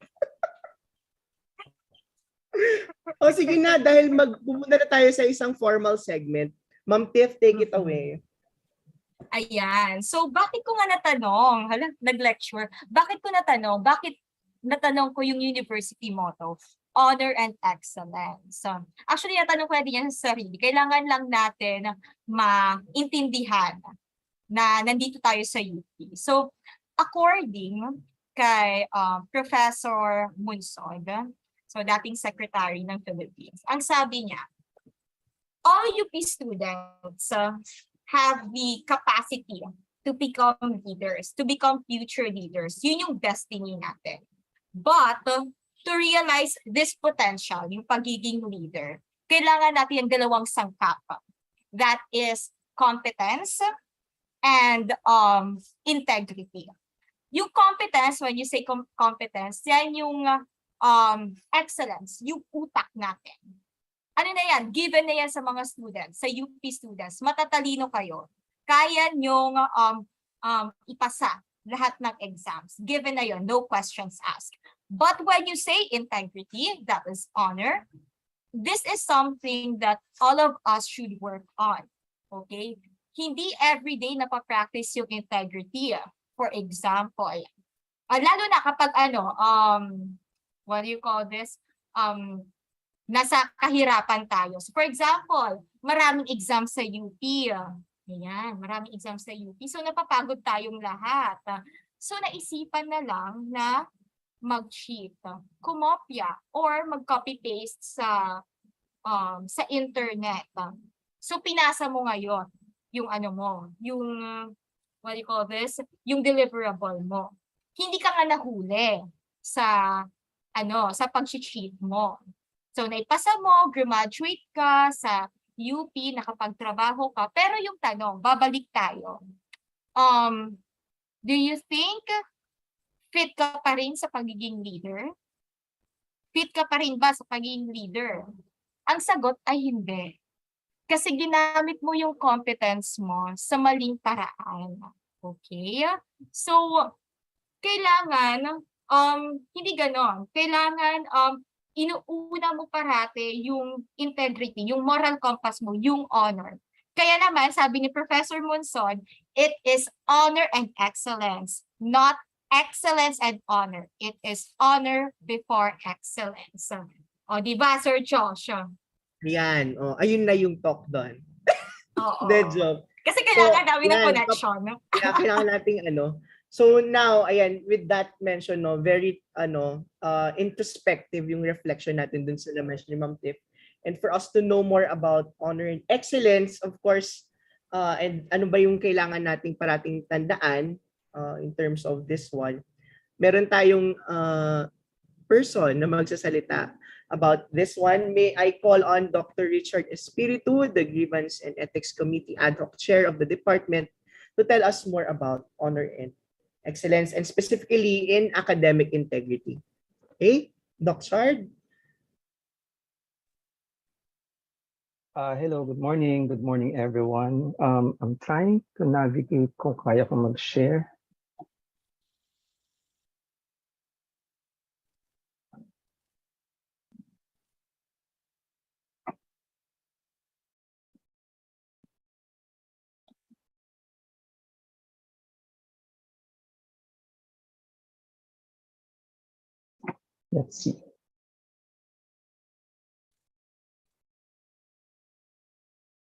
Sige na, dahil pupunta na tayo sa isang formal segment. Ma'am Tiff, take it away. Ayan. So, bakit ko nga natanong? Nag-lecture. Bakit ko natanong? Bakit natanong ko yung university motto? Honor and excellence. So, actually, natanong ko na din yan sa sarili. Kailangan lang natin maintindihan na nandito tayo sa UP. So, according kay Professor Munsod, so dating secretary ng Philippines, ang sabi niya, all UP students have the capacity to become leaders, to become future leaders. Yun yung destiny natin. But to realize this potential, yung pagiging leader, kailangan natin yung dalawang sangkap. That is competence and integrity. Yung competence, when you say competence, yan yung excellence, yung utak natin. Ano na yan? Given na yan sa mga students, sa UP students. Matatalino kayo. Kaya nyong ipasa lahat ng exams. Given na yon, no questions asked. But when you say integrity, that is honor, this is something that all of us should work on. Okay? Hindi everyday napapractice yung integrity. For example, lalo na kapag what do you call this? Nasa kahirapan tayo. So for example, maraming exams sa UP. Ayan, maraming exams sa UP. So napapagod tayong lahat. So naisipan na lang na mag-cheat, kumopya, or mag-copy-paste sa internet. So pinasa mo ngayon yung yung what do you call this? Yung deliverable mo. Hindi ka nga nahuli sa sa pag-cheat mo. So naipasa mo, graduate ka sa UP, nakapagtrabaho ka, pero yung tanong, babalik tayo. Do you think fit ka pa rin sa pagiging leader? Fit ka pa rin ba sa pagiging leader? Ang sagot ay hindi. Kasi ginamit mo yung competence mo sa maling paraan. Okay? So, kailangan, hindi ganon. Kailangan, inuuna mo parati yung integrity, yung moral compass mo, yung honor. Kaya naman, sabi ni Professor Monson, it is honor and excellence, not excellence and honor. It is honor before excellence. O, di ba, Sir Josh? Yan. Oh, ayun na yung talk doon. Oo. Dead joke. Kasi kailangan namin ng yan, connection. Kailangan nating So now, ayan, with that mention, no, very introspective yung reflection natin dun sa na-mention ni Ma'am Tiff. And for us to know more about honor and excellence, of course, and ano ba yung kailangan nating parating tandaan in terms of this one, meron tayong person na magsasalita about this one. May I call on Dr. Richard Espiritu, the Grievance and Ethics Committee Ad Hoc Chair of the Department, to tell us more about honor and excellence, and specifically in academic integrity. Okay, Doc Chard. Hello, good morning. Good morning, everyone. I'm trying to navigate kung kaya ko mag-share. Let's see.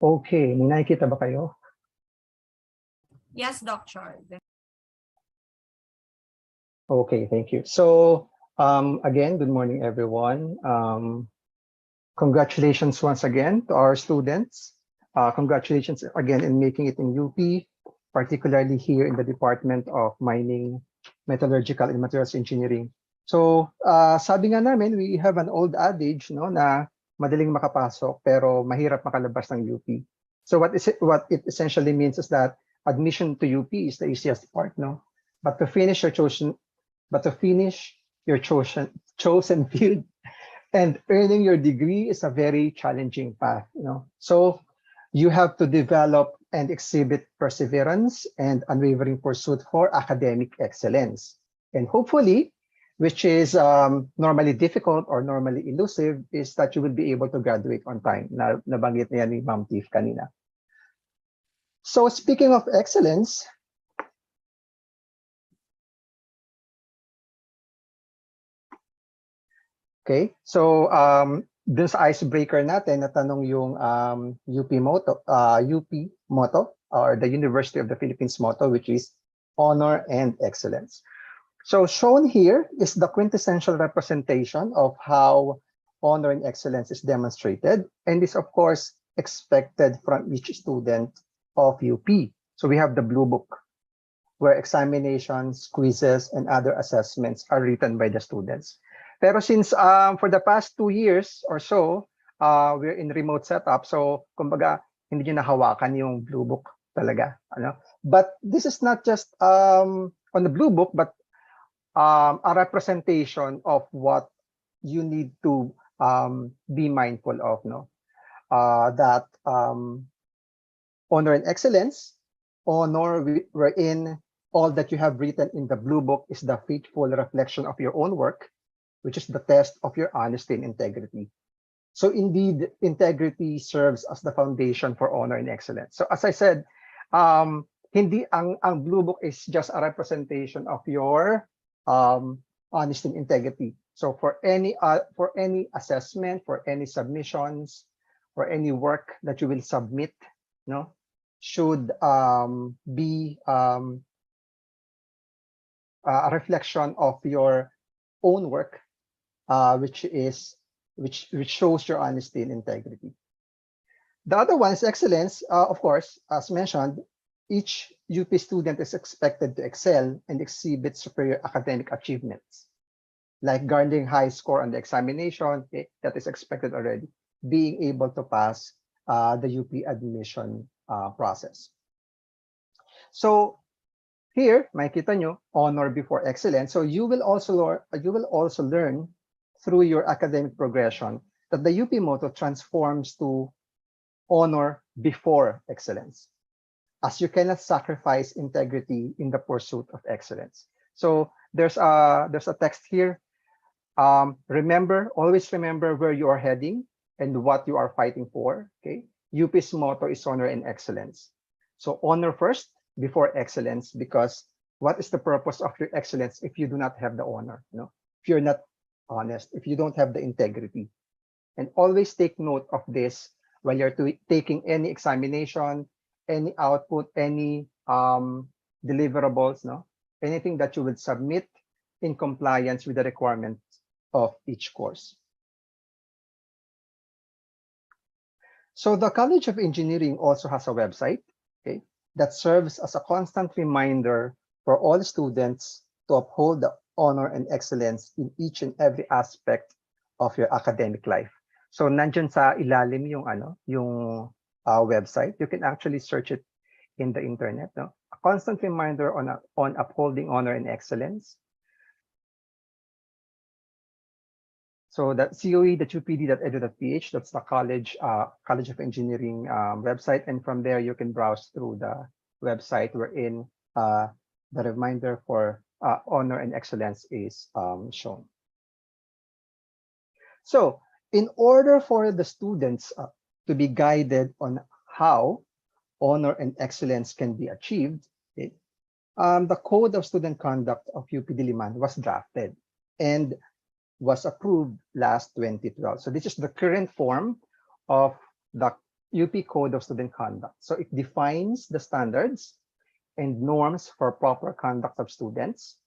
Okay, may nakikita ba kayo? Yes, Dr. Okay, thank you. So, again, good morning, everyone. Congratulations once again to our students. Congratulations again in making it in UP, particularly here in the Department of Mining, Metallurgical and Materials Engineering. So, sabi nga namin, we have an old adage, no, na madaling makapasok pero mahirap makalabas ng UP. So what it essentially means is that admission to UP is the easiest part, no? But to finish your chosen field and earning your degree is a very challenging path, you know. So you have to develop and exhibit perseverance and unwavering pursuit for academic excellence. And hopefully, which is normally difficult or normally elusive, is that you will be able to graduate on time. Nabanggit na yan ni Ma'am Tiff kanina. So speaking of excellence, okay, so dun sa icebreaker natin, natanong yung UP motto, or the University of the Philippines motto, which is honor and excellence. So shown here is the quintessential representation of how honor and excellence is demonstrated, and is of course expected from each student of UP. So we have the blue book. where examinations, quizzes, and other assessments are written by the students. Pero since for the past 2 years or so, we're in remote setup, so kumbaga, hindi nyo nahawakan yung Blue Book talaga. Ano? But this is not just on the Blue Book, but a representation of what you need to be mindful of, no? That honor and excellence, honor wherein all that you have written in the Blue Book is the faithful reflection of your own work, which is the test of your honesty and integrity. So indeed, integrity serves as the foundation for honor and excellence. So as I said, hindi ang Blue Book is just a representation of your honesty and integrity. So for any assessment, for any submissions, for any work that you will submit, no, should be a reflection of your own work, which shows your honesty and integrity. The other one is excellence. Of course, as mentioned, each UP student is expected to excel and exhibit superior academic achievements, like garnering high score on the examination. Okay, that is expected already. Being able to pass the UP admission process. So here, makita nyo, honor before excellence. So you will also learn through your academic progression that the UP motto transforms to honor before excellence, as you cannot sacrifice integrity in the pursuit of excellence. So there's a text here. Always remember where you are heading and what you are fighting for. Okay, UP's motto is honor and excellence. So honor first before excellence, because what is the purpose of your excellence if you do not have the honor? No, if you're not honest, if you don't have the integrity. And always take note of this when you're taking any examination, any output, any deliverables, no, anything that you would submit in compliance with the requirements of each course. So the College of Engineering also has a website, okay, that serves as a constant reminder for all students to uphold the honor and excellence in each and every aspect of your academic life. So nandyan sa ilalim yung website. You can actually search it in the internet. No? A constant reminder on upholding honor and excellence. So that coe.upd.edu.ph, that's the College of Engineering website. And from there, you can browse through the website wherein the reminder for honor and excellence is shown. So in order for the students to be guided on how honor and excellence can be achieved, okay, the Code of Student Conduct of UP Diliman was drafted and was approved last 2012. So this is the current form of the UP Code of Student Conduct. So it defines the standards and norms for proper conduct of students,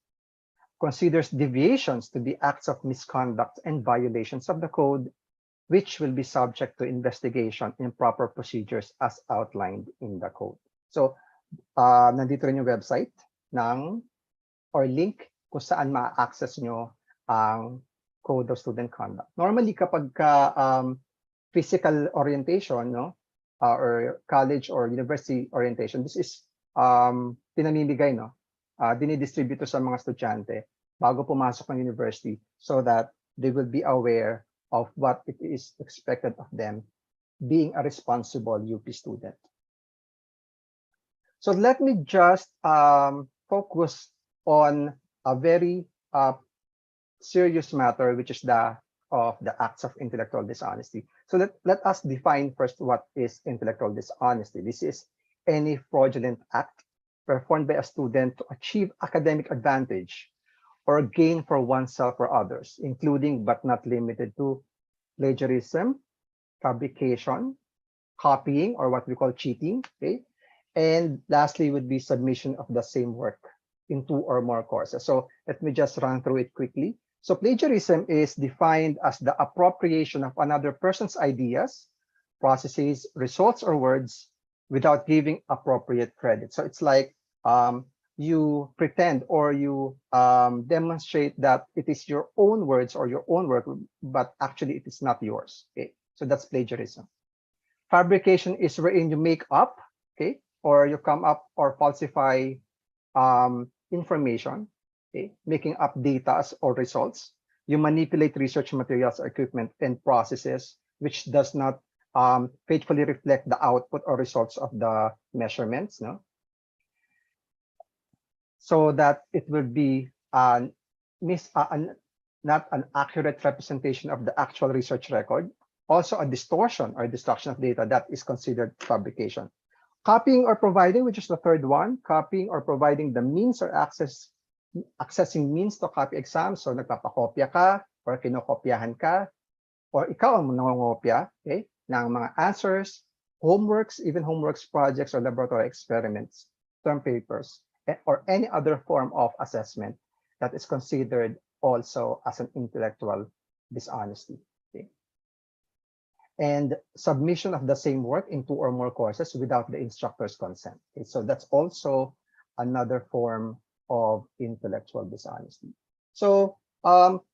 considers deviations to be acts of misconduct and violations of the code, which will be subject to investigation and proper procedures as outlined in the code. So, nandito rin yung website or link kung saan ma-access nyo ang Code of Student Conduct. Normally, kapag physical orientation, no, or college or university orientation, this is pinamimigay, no, dinidistribute sa mga estudyante bago pumasok ng university so that they will be aware of what it is expected of them being a responsible UP student. So let me just focus on a very serious matter, which is the acts of intellectual dishonesty. So let us define first what is intellectual dishonesty. This is any fraudulent act performed by a student to achieve academic advantage or gain for oneself or others, including but not limited to plagiarism, fabrication, copying, or what we call cheating. Okay, and lastly would be submission of the same work in 2 or more courses. So let me just run through it quickly. So plagiarism is defined as the appropriation of another person's ideas, processes, results, or words without giving appropriate credit. So it's like you pretend or you demonstrate that it is your own words or your own work, but actually it is not yours. Okay, so that's plagiarism. Fabrication is wherein you make up, okay, or you come up or falsify information, okay, making up data or results. You manipulate research materials, equipment, and processes which does not faithfully reflect the output or results of the measurements, no? So that it will be not an accurate representation of the actual research record. Also, a distortion or destruction of data that is considered fabrication. Copying or providing, which is the third one, copying or providing the means or accessing means to copy exams. So nagpapakopya ka or kinokopyahan ka or ikaw ang nangongopya, okay, ng mga answers, homeworks, even homeworks projects or laboratory experiments, term papers, or any other form of assessment that is considered also as an intellectual dishonesty. Okay? And submission of the same work in 2 or more courses without the instructor's consent. Okay? So that's also another form of intellectual dishonesty. So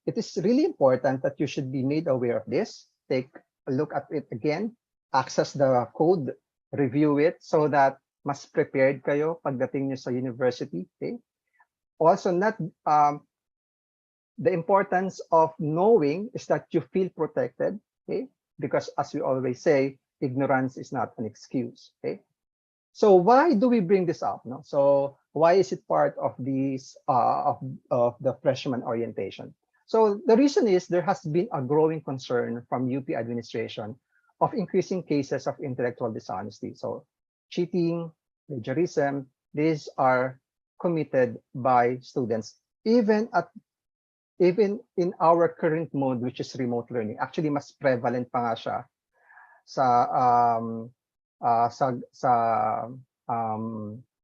it is really important that you should be made aware of this. Take a look at it again, access the code, review it so that mas prepared kayo pagdating nyo sa university. Okay? Also, the importance of knowing is that you feel protected. Okay? Because as we always say, ignorance is not an excuse. Okay? So why do we bring this up? No? So why is it part of these of the freshman orientation? So the reason is there has been a growing concern from UP administration of increasing cases of intellectual dishonesty. So cheating, plagiarism, these are committed by students, even in our current mode, which is remote learning. Actually, mas prevalent pa nga siya sa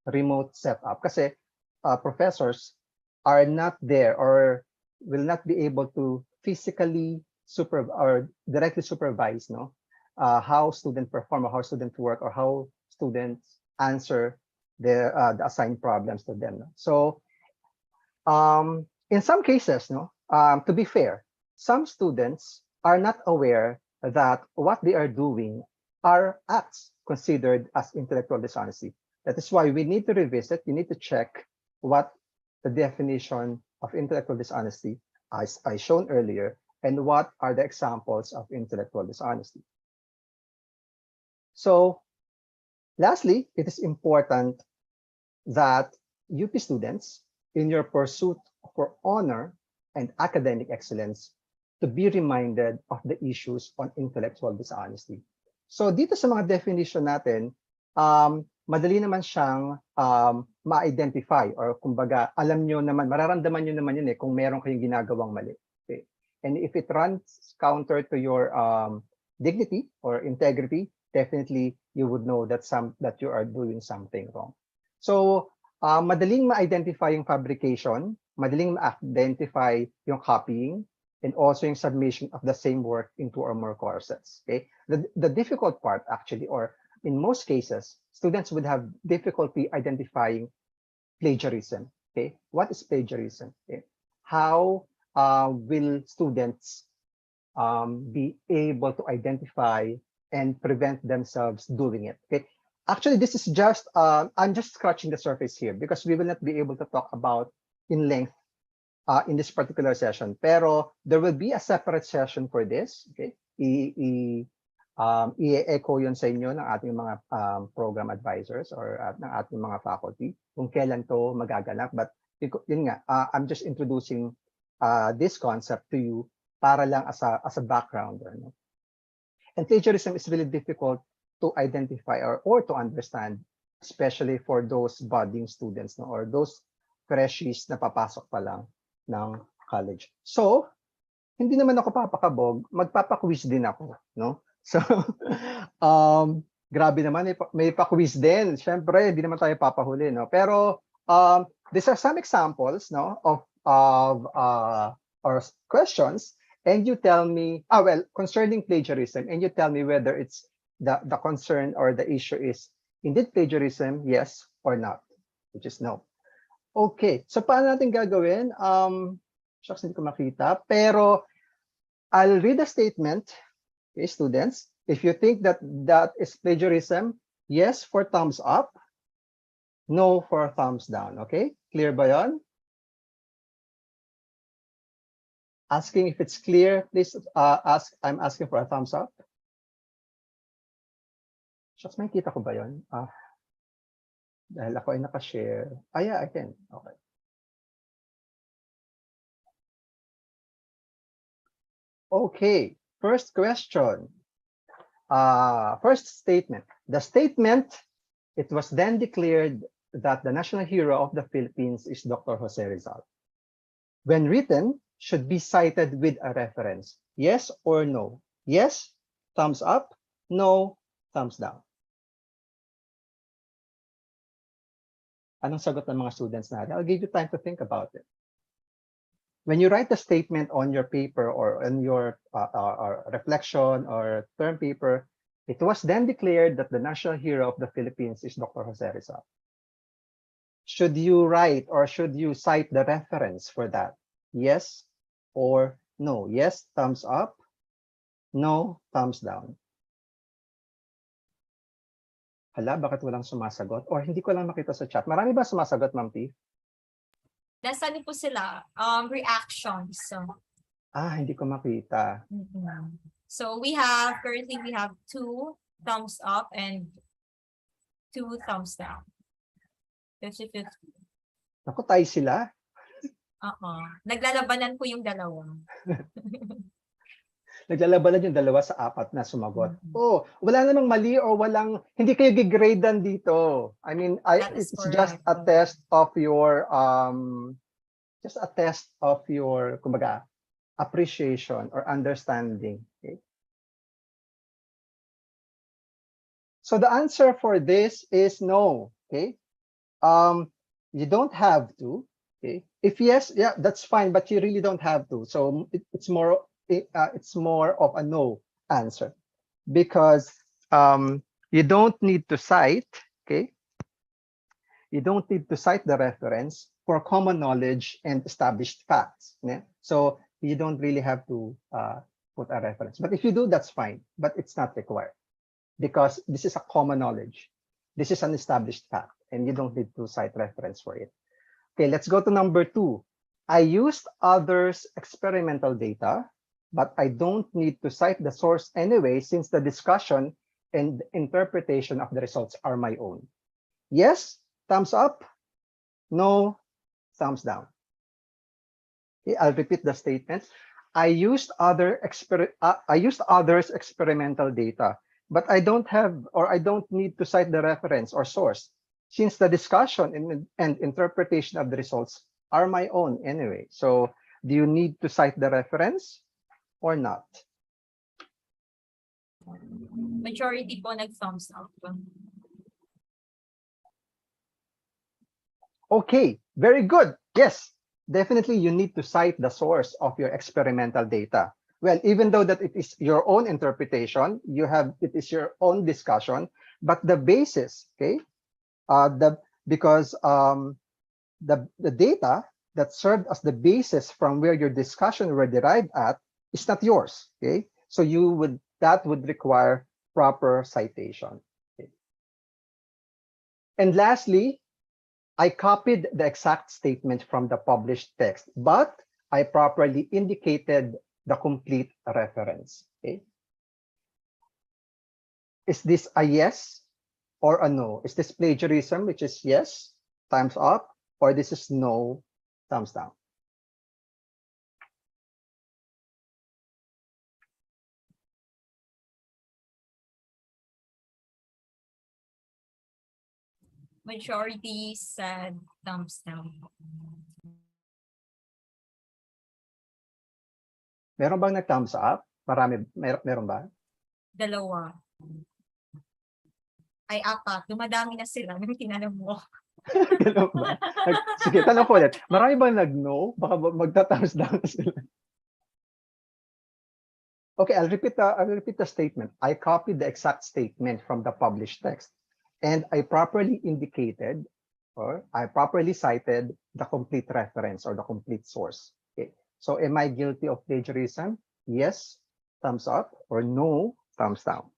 remote setup kasi professors are not there or will not be able to physically or directly supervise, no, how students perform or how students work or how students answer the assigned problems to them. So in some cases, no, to be fair, some students are not aware that what they are doing are acts considered as intellectual dishonesty. That is why we need to revisit, we need to check what the definition of intellectual dishonesty, as I shown earlier, and what are the examples of intellectual dishonesty. So lastly, it is important that UP students, in your pursuit for honor and academic excellence, to be reminded of the issues on intellectual dishonesty. So dito sa mga definition natin, madali naman siyang ma-identify or kumbaga alam nyo naman, mararamdaman nyo naman yun kung meron kayong ginagawang mali. Okay? And if it runs counter to your dignity or integrity, definitely you would know that you are doing something wrong. So madaling ma-identify yung fabrication, madaling ma-identify yung copying, and also yung submission of the same work in 2 or more courses. Okay, the difficult part actually, or in most cases, students would have difficulty identifying plagiarism. Okay, what is plagiarism? Okay, how will students be able to identify and prevent themselves doing it? Okay, actually, this is just I'm just scratching the surface here because we will not be able to talk about in length in this particular session. Pero there will be a separate session for this. Okay, i-echo yun sa inyo ng ating mga program advisors or ng ating mga faculty kung kailan to magaganap. But yun nga, I'm just introducing this concept to you para lang as a background. No? And plagiarism is really difficult to identify or to understand, especially for those budding students, no? Or those freshies na papasok pa lang ng college. So, hindi naman ako papakabog, magpapaquiz din ako, no? So, grabe naman, may pa-quiz din. Siyempre, hindi naman tayo papahuli, no? Pero, these are some examples, no, of or questions, and you tell me, well, concerning plagiarism, and you tell me whether it's the concern or the issue is indeed plagiarism, yes or not, which is no. Okay, so paano natin gagawin? Shucks, hindi ko makita. Pero I'll read a statement, okay, students. If you think that that is plagiarism, yes for thumbs up, no for thumbs down. Okay, clear ba yun? Asking if it's clear, please ask. I'm asking for a thumbs up. Shucks, may kita ko ba yun? Dahil ako ay nakashare. Yeah, I can. Okay. Okay, first question. First statement. The statement, it was then declared that the national hero of the Philippines is Dr. Jose Rizal. When written, should be cited with a reference. Yes or no? Yes, thumbs up. No, thumbs down. Anong sagot ng mga students natin? I'll give you time to think about it. When you write a statement on your paper or on your reflection or term paper, it was then declared that the national hero of the Philippines is Dr. Jose Rizal. Should you write or should you cite the reference for that? Yes or no? Yes, thumbs up. No, thumbs down. Hala, bakit walang sumasagot? Or hindi ko lang makita sa chat. Marami ba sumasagot, Ma'am P? Nasa po sila, reactions. So, Hindi ko makita. so currently we have 2 thumbs up and 2 thumbs down. 50-50. Naku, tayo sila. Naglalabanan po yung dalawa. Naglalabanan yung dalawa sa 4 na sumagot. Wala namang mali or hindi kayo gigradean dito. I mean, it's just a test of your, kumbaga, appreciation or understanding. Okay? So the answer for this is no. Okay, you don't have to. Okay, if yes, yeah, that's fine, but you really don't have to. So it's more of a no answer because you don't need to cite. Okay, you don't need to cite the reference for common knowledge and established facts. Yeah? So you don't really have to put a reference. But if you do, that's fine. But it's not required because this is a common knowledge. This is an established fact, and you don't need to cite reference for it. Okay, let's go to number 2. I used others' experimental data, but I don't need to cite the source anyway since the discussion and interpretation of the results are my own. Yes, thumbs up. No, thumbs down. Okay, I'll repeat the statement. I used others' experimental data, but I don't need to cite the reference or source since the discussion and interpretation of the results are my own anyway. So do you need to cite the reference or not? Majority po nag-thumbs up. Okay, very good. Yes, definitely you need to cite the source of your experimental data. Well, even though that it is your own interpretation, it is your own discussion, but the basis, okay, because the data that served as the basis from where your discussion were derived at is not yours. Okay, so that would require proper citation. Okay. And lastly, I copied the exact statement from the published text, but I properly indicated the complete reference. Okay. Is this a yes or a no? Is this plagiarism, which is yes, thumbs up, or this is no, thumbs down? Majority said thumbs down. Meron bang nag-thumbs up? Meron ba? Dalawa. Ay, 4. Dumadami na sila nung tinanong mo. Ganun ba? Sige, tanong ko ulit. Marami bang nag-no? Baka magta-thumbs down na sila. Okay, I'll repeat the statement. I copied the exact statement from the published text, and I properly indicated or I properly cited the complete reference or the complete source. Okay. So am I guilty of plagiarism? Yes, thumbs up, or no, thumbs down.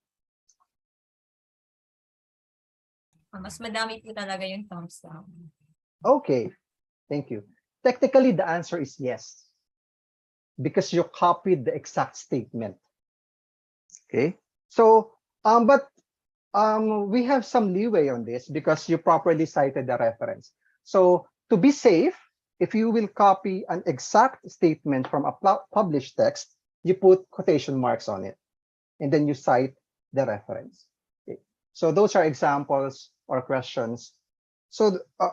Mas madami po talaga yung thumbs down. Okay, thank you. Technically, the answer is yes, because you copied the exact statement. Okay, so we have some leeway on this because you properly cited the reference. So to be safe, if you will copy an exact statement from a published text, you put quotation marks on it, and then you cite the reference. Okay. So those are examples or questions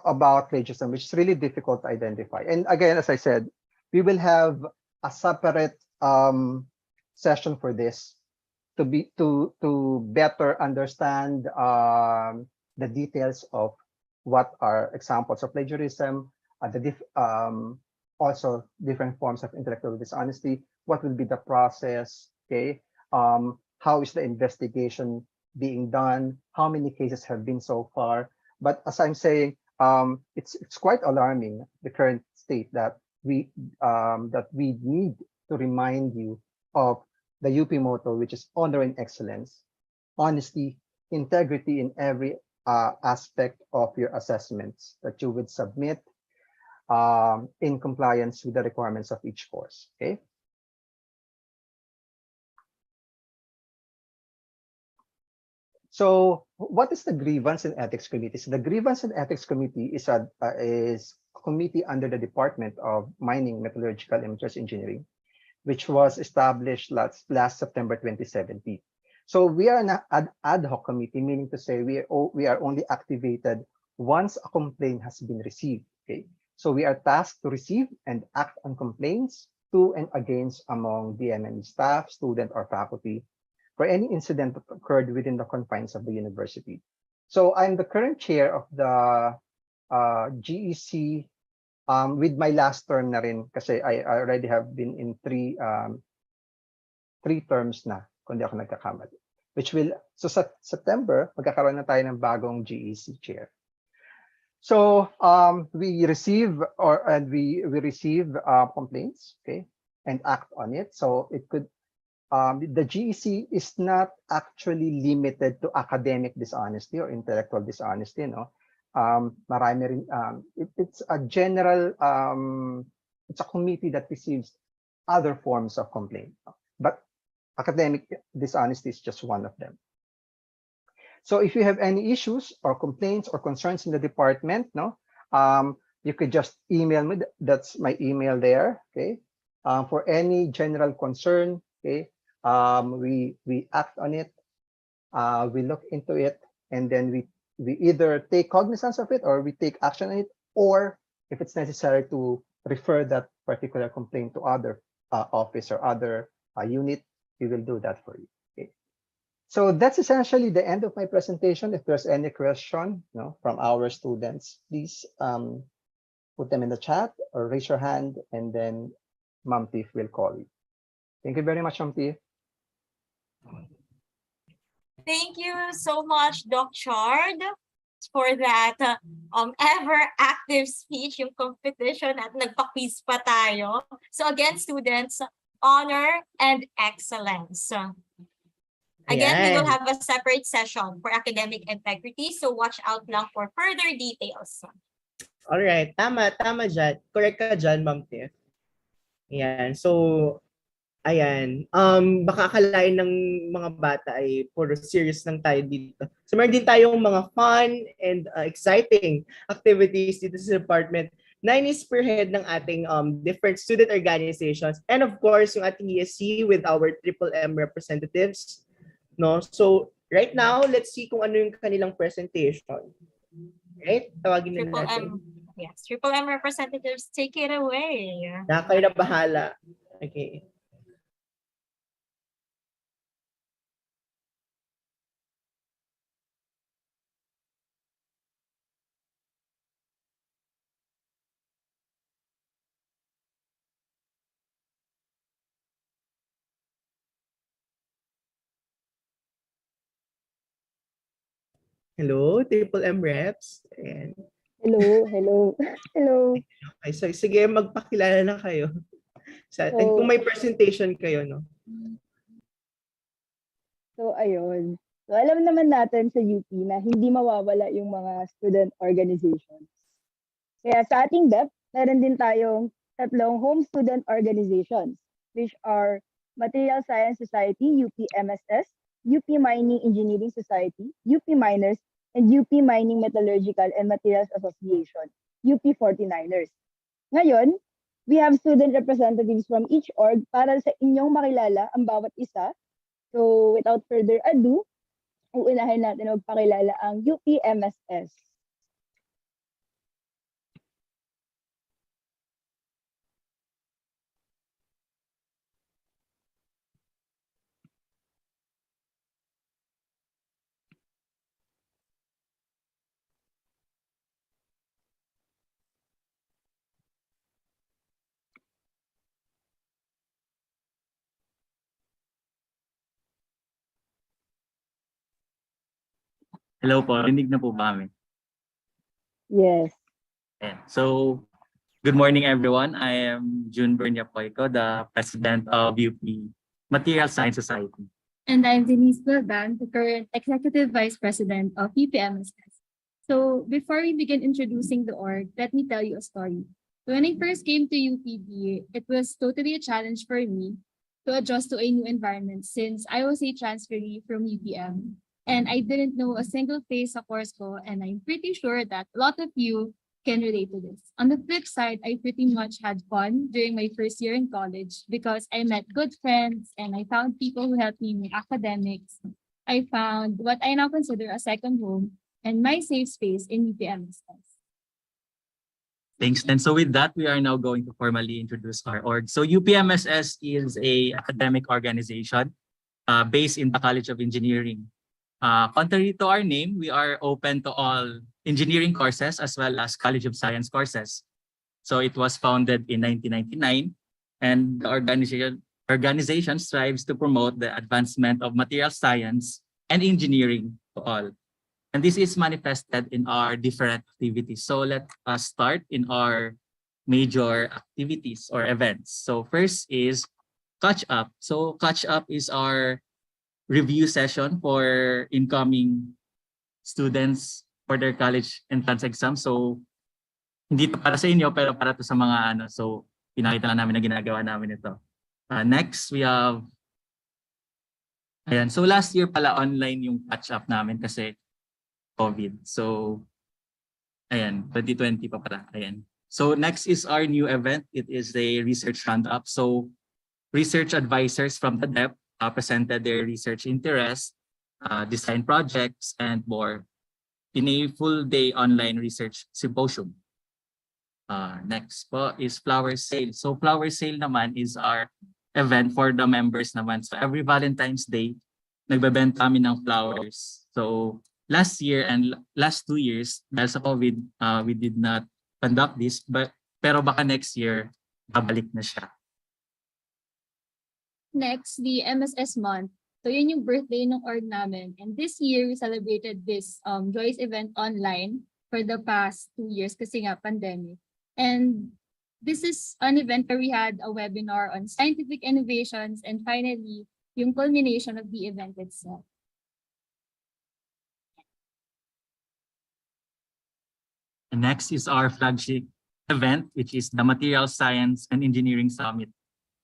about plagiarism, which is really difficult to identify. And again, as I said, we will have a separate session for this to better understand the details of what are examples of plagiarism, also different forms of intellectual dishonesty, what will be the process, okay? How is the investigation being done? How many cases have been so far? But as I'm saying, it's quite alarming, the current state that we need to remind you of the UP motto, which is honor and excellence, honesty, integrity in every aspect of your assessments that you would submit in compliance with the requirements of each course. Okay. So what is the Grievance and Ethics Committee? So the Grievance and Ethics Committee is a committee under the Department of Mining, Metallurgical, and Resource Engineering, which was established last September 2017. So we are an ad hoc committee, meaning to say we are only activated once a complaint has been received. Okay. So we are tasked to receive and act on complaints to and against among DMMME staff, student, or faculty for any incident that occurred within the confines of the university. So I'm the current chair of the GEC with my last term na rin, kasi I already have been in three terms na, kung di ako nagkakamali. So sa September, magkakaroon na tayo ng bagong GEC chair. So we receive complaints, okay, and act on it. So it could the GEC is not actually limited to academic dishonesty or intellectual dishonesty, no. Marami rin, it's a general, it's a committee that receives other forms of complaint, but academic dishonesty is just one of them. So if you have any issues or complaints or concerns in the department, no, you could just email me. That's my email there. Okay. For any general concern, okay, we act on it. We look into it, and then we either take cognizance of it or we take action on it, or if it's necessary to refer that particular complaint to other office or other unit, we will do that for you. Okay. So that's essentially the end of my presentation. If there's any question, from our students, please put them in the chat or raise your hand, and then Ma'am Tiff will call you. Thank you very much, Ma'am Tiff. Thank you so much, Doc Chard, for that ever-active speech, yung competition at nagpa-quiz pa tayo. So again, students, honor and excellence. Again, we will have a separate session for academic integrity, so watch out lang for further details. All right, tama dyan. Correct ka dyan, Ma'am Tiff. Ayan, so ayan, baka akalain ng mga bata ay puro serious lang tayo dito. So meron din tayong mga fun and exciting activities dito sa department na ini-spearhead ng ating different student organizations, and of course yung ating ESC with our MMM representatives. No? So right now, let's see kung ano yung kanilang presentation. Right? Tawagin na natin. Yes, MMM representatives, take it away. Kayo na bahala. Okay. Hello, MMM reps. And Hello, hello, hello. Okay, so sige, magpakilala na kayo sa atin. Kung So, may presentation kayo, no? so ayun. So alam naman natin sa UP na hindi mawawala yung mga student organizations. Kaya sa ating DEP, meron din tayong tatlong home student organizations, which are Material Science Society, UP MSS, UP Mining Engineering Society, UP Miners, and UP Mining Metallurgical and Materials Association, UP 49ers. Ngayon, we have student representatives from each org para sa inyong makilala ang bawat isa. So without further ado, uunahin natin magpakilala ang UPMSS. Hello po, rinig na po ba kami? Yes. Ayan. So, good morning everyone. I am June Berniapoyco, the President of UP Material Science Society. And I'm Denise Gulban, the current Executive Vice President of UPMSS. So before we begin introducing the org, let me tell you a story. When I first came to UPB, it was totally a challenge for me to adjust to a new environment since I was a transferee from UPM. And I didn't know a single face sa course ko, and I'm pretty sure that a lot of you can relate to this. On the flip side, I pretty much had fun during my first year in college because I met good friends and I found people who helped me in my academics. I found what I now consider a second home and my safe space in UPMSS. Thanks. And so with that, we are now going to formally introduce our org. So UPMSS is a academic organization based in the College of Engineering. Contrary to our name, we are open to all engineering courses as well as College of Science courses. So it was founded in 1999, and the organization strives to promote the advancement of material science and engineering to all. And this is manifested in our different activities. So let us start in our major activities or events. So first is Catch Up. So Catch Up is our review session for incoming students for their college entrance exam. So hindi to para sa inyo pero para to sa mga ano. So pinakita lang namin na ginagawa namin ito. Next we have ayan. So last year pala online yung catch up namin kasi COVID. So ayan, 2020 pa pala. Ayan. So next is our new event. It is a research roundup. So research advisors from the DEP presented their research interests, design projects, and more in a full-day online research symposium. Next po is Flower Sale. So Flower Sale naman is our event for the members naman. So every Valentine's Day, nagbebenta kami ng flowers. So last year and last 2 years, dahil sa COVID, we did not conduct this, pero baka next year, babalik na siya. Next, the MSS month. So yun yung birthday ng org namin. And this year, we celebrated this Joyce event online for the past 2 years kasi nga pandemic. And this is an event where we had a webinar on scientific innovations and finally, yung culmination of the event itself. And next is our flagship event, which is the Material Science and Engineering Summit,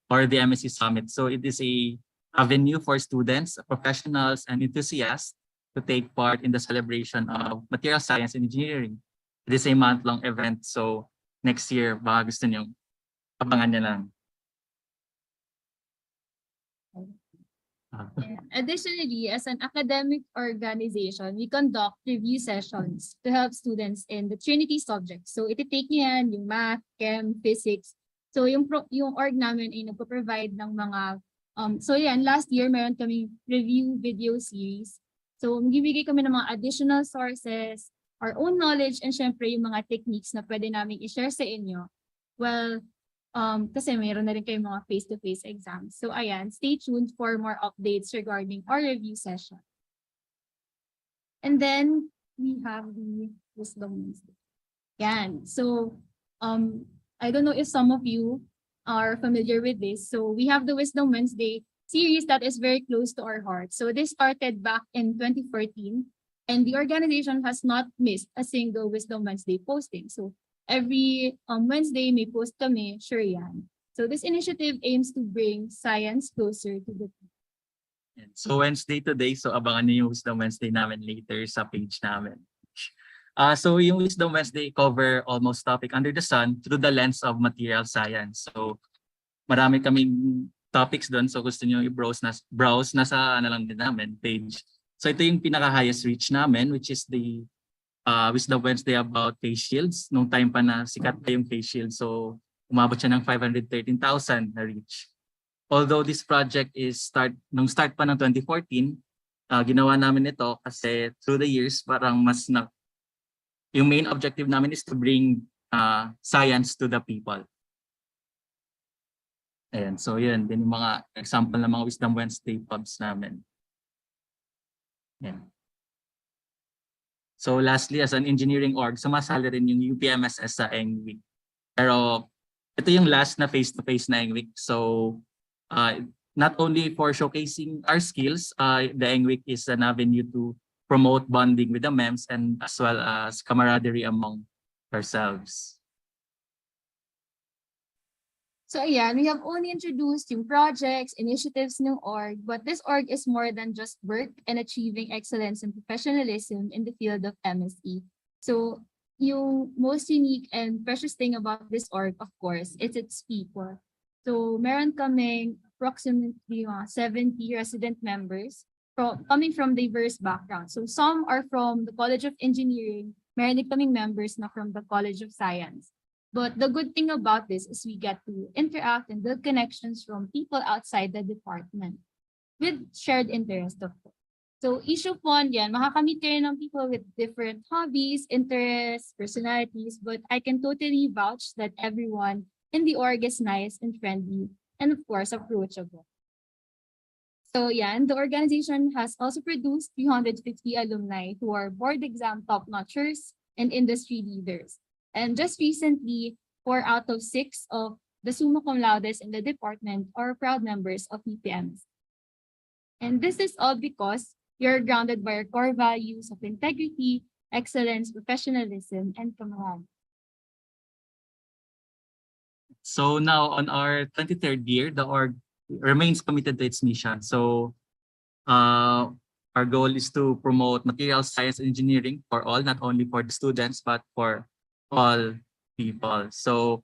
or the MSc Summit. So it is a avenue for students, professionals, and enthusiasts to take part in the celebration of material science and engineering. It is a month-long event. So next year, baka gusto nyo, abangan nyo lang. Additionally, as an academic organization, we conduct review sessions to help students in the Trinity subjects. So iti-take niyo yan, yung math, chem, physics. So yung org namin ay nagpo-provide ng mga, so yan, last year meron kaming review video series. So magbibigay kami ng mga additional sources, our own knowledge, and syempre yung mga techniques na pwede namin i-share sa inyo. Well, kasi mayroon na rin kayong mga face-to-face exams. So ayan, stay tuned for more updates regarding our review session. And then we have the Wisdom Wednesday. Yan. So, I don't know if some of you are familiar with this. So we have the Wisdom Wednesday series that is very close to our heart. So this started back in 2014, and the organization has not missed a single Wisdom Wednesday posting. So every Wednesday may post kami, sure yan. So this initiative aims to bring science closer to the people. So Wednesday today, so abangan niyo yung Wisdom Wednesday namin later sa page namin. So yung Wisdom Wednesday cover almost topic under the sun through the lens of material science. So marami kaming topics doon. So gusto niyo i-browse nasa ano lang din namin page. So ito yung pinaka-highest reach namin, which is the Wisdom Wednesday about face shields. Nung time pa na sikat pa yung face shield. So umabot siya ng 513,000 na reach. Although this project is start pa ng 2014, ginawa namin ito kasi through the years parang mas na yung main objective namin is to bring science to the people. Ayan, so yun, din yung mga example ng mga Wisdom Wednesday pubs namin. Ayan. So lastly, as an engineering org, sumasali rin yung UPMSS sa ENGWIC. Pero ito yung last na face-to-face na ENGWIC. So not only for showcasing our skills, the ENGWIC is an avenue to promote bonding with the MEMS and as well as camaraderie among ourselves. So ayan, we have only introduced yung projects, initiatives ng org, but this org is more than just work and achieving excellence and professionalism in the field of MSE. So yung most unique and precious thing about this org, of course, it's its people. So meron kaming approximately 70 resident members coming from diverse backgrounds. So some are from the College of Engineering, meron din kaming members na from the College of Science. But the good thing about this is we get to interact and build connections from people outside the department with shared interest, of course. So issue fund, yan, makakamit kayo ng people with different hobbies, interests, personalities, but I can totally vouch that everyone in the org is nice and friendly and of course approachable. So yeah, the organization has also produced 350 alumni who are board exam top-notchers and industry leaders. And just recently, 4 out of 6 of the summa cum laudes in the department are proud members of UPMs. And this is all because you're grounded by our core values of integrity, excellence, professionalism, and camaraderie. So now on our 23rd year, the org remains committed to its mission. So our goal is to promote material science and engineering for all, not only for the students, but for all people. So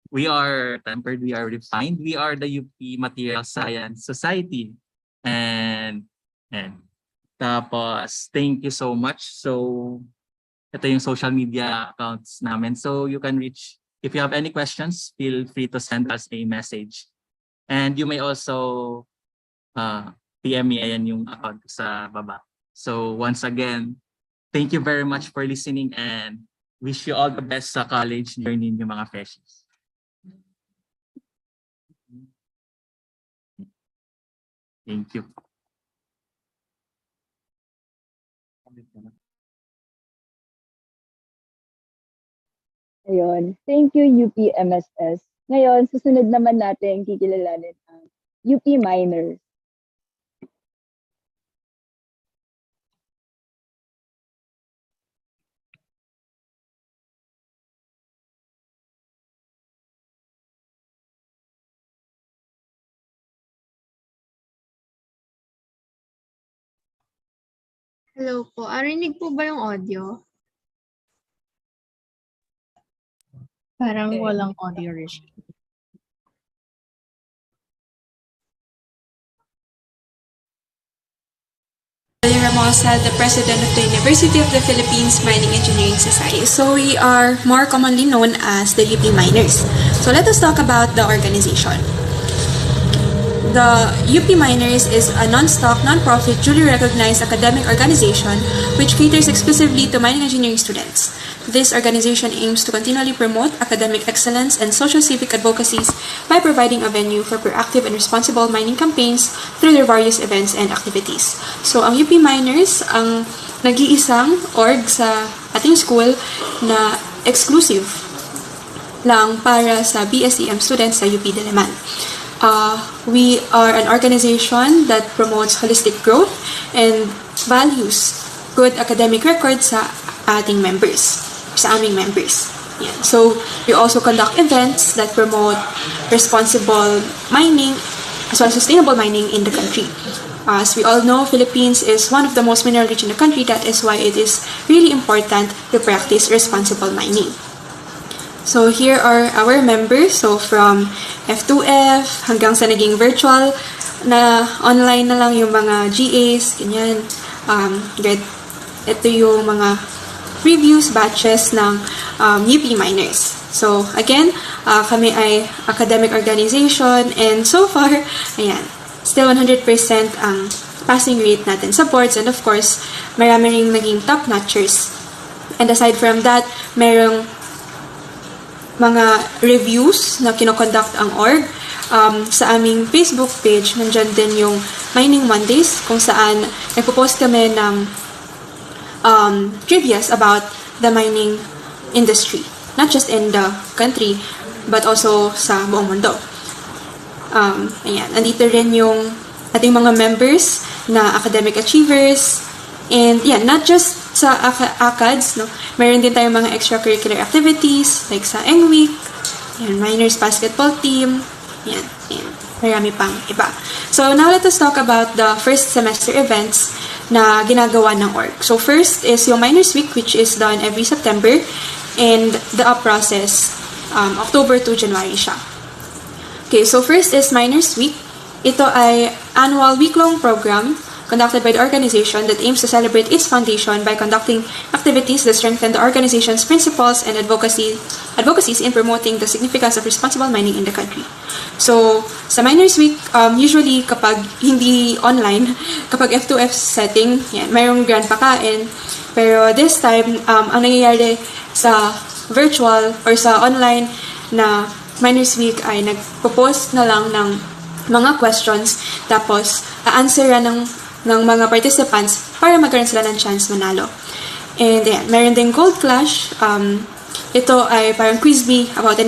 we are tempered, we are refined, we are the UP Material Science Society. And tapos, thank you so much. So ito yung social media accounts namin. So you can reach, if you have any questions, feel free to send us a message. And you may also PM me, ayan yung account sa baba. So once again, thank you very much for listening and wish you all the best sa college journey niyo mga freshies. Thank you. Ayun. Thank you, UPMSS. Ngayon, susunod naman natin kikilalanin ang UP Minors. Hello po. Arinig po ba yung audio? Parang walang audio issue. Ramosa, the president of the University of the Philippines Mining Engineering Society. So we are more commonly known as the UP Miners. So let us talk about the organization. The UP Miners is a non-stock, non-profit, duly recognized academic organization which caters exclusively to mining engineering students. This organization aims to continually promote academic excellence and social civic advocacies by providing a venue for proactive and responsible mining campaigns through their various events and activities. So ang UP Miners ang nag-iisang org sa ating school na exclusive lang para sa BSEM students sa UP Diliman. We are an organization that promotes holistic growth and values good academic record sa ating members, sa aming members. Yan. So, we also conduct events that promote responsible mining as well as sustainable mining in the country. As we all know, Philippines is one of the most mineral-rich in the country. That is why it is really important to practice responsible mining. So here are our members. So from F2F hanggang sa naging virtual na online na lang yung mga GAs, ganyan. Ito yung mga previous batches ng UP miners. So again, kami ay academic organization and so far, ayan, still 100% ang passing rate natin sa boards and of course, marami ring naging top-notchers. And aside from that, merong mga reviews na kinoconduct ang org. Sa aming Facebook page, nandyan din yung Mining Mondays kung saan nagpo-post kami ng trivias about the mining industry. Not just in the country, but also sa buong mundo. Ayan, andito rin yung ating mga members na academic achievers. And yan, not just sa ACADS, no? Meron din tayong mga extracurricular activities like sa Eng Week, yan, minors basketball team, yan, marami pang iba. So now let us talk about the first semester events na ginagawa ng org. So first is yung Minors Week, which is done every September, and the up process, October to January siya. Okay, so first is Minors Week. Ito ay annual week-long program conducted by the organization that aims to celebrate its foundation by conducting activities that strengthen the organization's principles and advocacies in promoting the significance of responsible mining in the country. So, sa Miners Week, usually kapag hindi online, kapag F2F setting, yan, mayroong grand pakain. Pero this time, ang nangyayari sa virtual or sa online na Miners Week ay nagpo-post na lang ng mga questions tapos a-answeran ng mga participants para magkaroon sila ng chance manalo. And ayan, meron din Gold Clash. Ito ay parang quiz bee about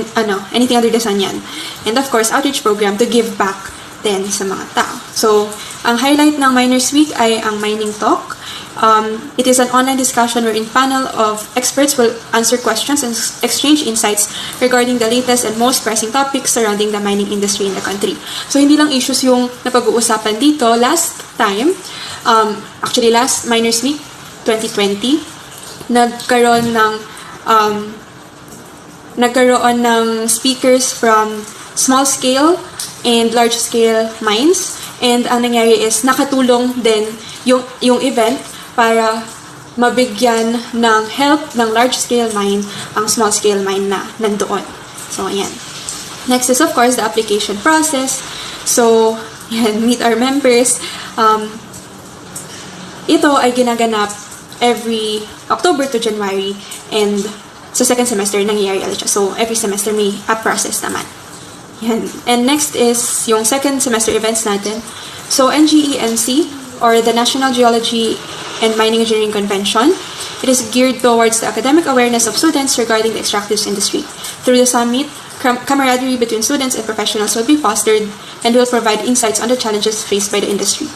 anything under the sun yan. And of course, outreach program to give back din sa mga tao. So, ang highlight ng Miners Week ay ang Mining Talk. It is an online discussion wherein panel of experts will answer questions and exchange insights regarding the latest and most pressing topics surrounding the mining industry in the country. So, hindi lang issues yung napag-uusapan dito. Last time, actually last Miners Week 2020, nagkaroon ng speakers from small scale and large scale mines. And ang nangyari is nakatulong din yung event para mabigyan ng help ng large-scale mine ang small-scale mine na nandoon. So, ayan. Next is, of course, the application process. So, yan, meet our members. Ito ay ginaganap every October to January and sa second semester nangyayari ulit siya. So, every semester may process naman. Yan. And next is yung second semester events natin. So, NGEMC, or the National Geology and Mining Engineering Convention. It is geared towards the academic awareness of students regarding the extractives industry. Through the summit, camaraderie between students and professionals will be fostered and will provide insights on the challenges faced by the industry.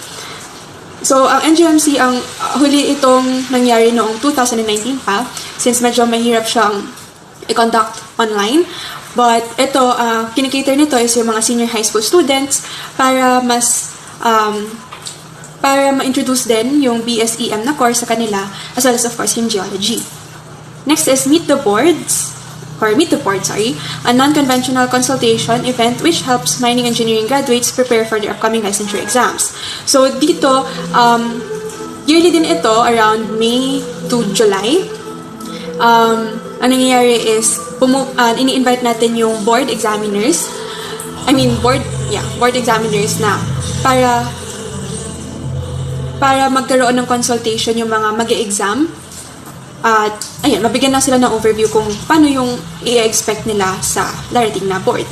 So, ang NGMC, ang huli itong nangyari noong 2019 pa, since medyo mahirap siyang i-conduct online. But ito, kinikater nito is yung mga senior high school students para ma-introduce din yung BSEM na course sa kanila, as well as of course yung geology. Next is Meet the Board, a non-conventional consultation event which helps mining engineering graduates prepare for their upcoming licensure exams. So dito, yearly din ito, around May to July. Ang nangyayari is, ini-invite natin yung board examiners na para magkaroon ng consultation yung mga mag-e-exam at ayun, mabigyan na sila ng overview kung paano yung i-expect nila sa darating na board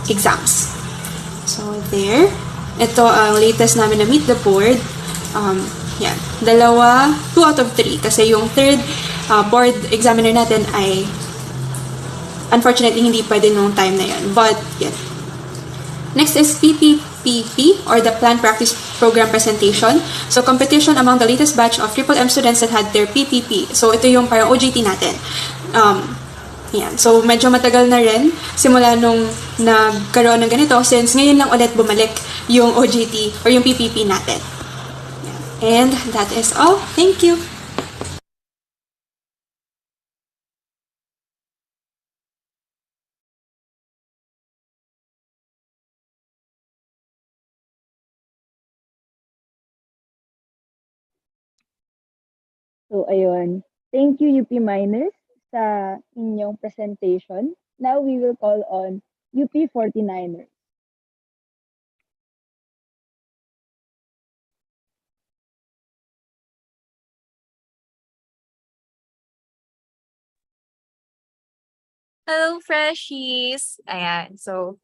exams. So there, ito ang latest namin na Meet the Board. Yan, 2 out of 3 kasi yung third board examiner natin ay unfortunately, hindi pwede nung time na yun. But, yeah. Next is PPPP, or the Plan Practice Program Presentation. So, competition among the latest batch of MMM students that had their PPP. So, ito yung parang OJT natin. Yan. So, medyo matagal na rin simula nung nagkaroon ng ganito, since ngayon lang ulit bumalik yung OJT or yung PPP natin. Yan. And that is all. Thank you. So, ayun. Thank you, UP Miners, sa inyong presentation. Now, we will call on UP 49ers. Hello, Freshies! Ayan, so,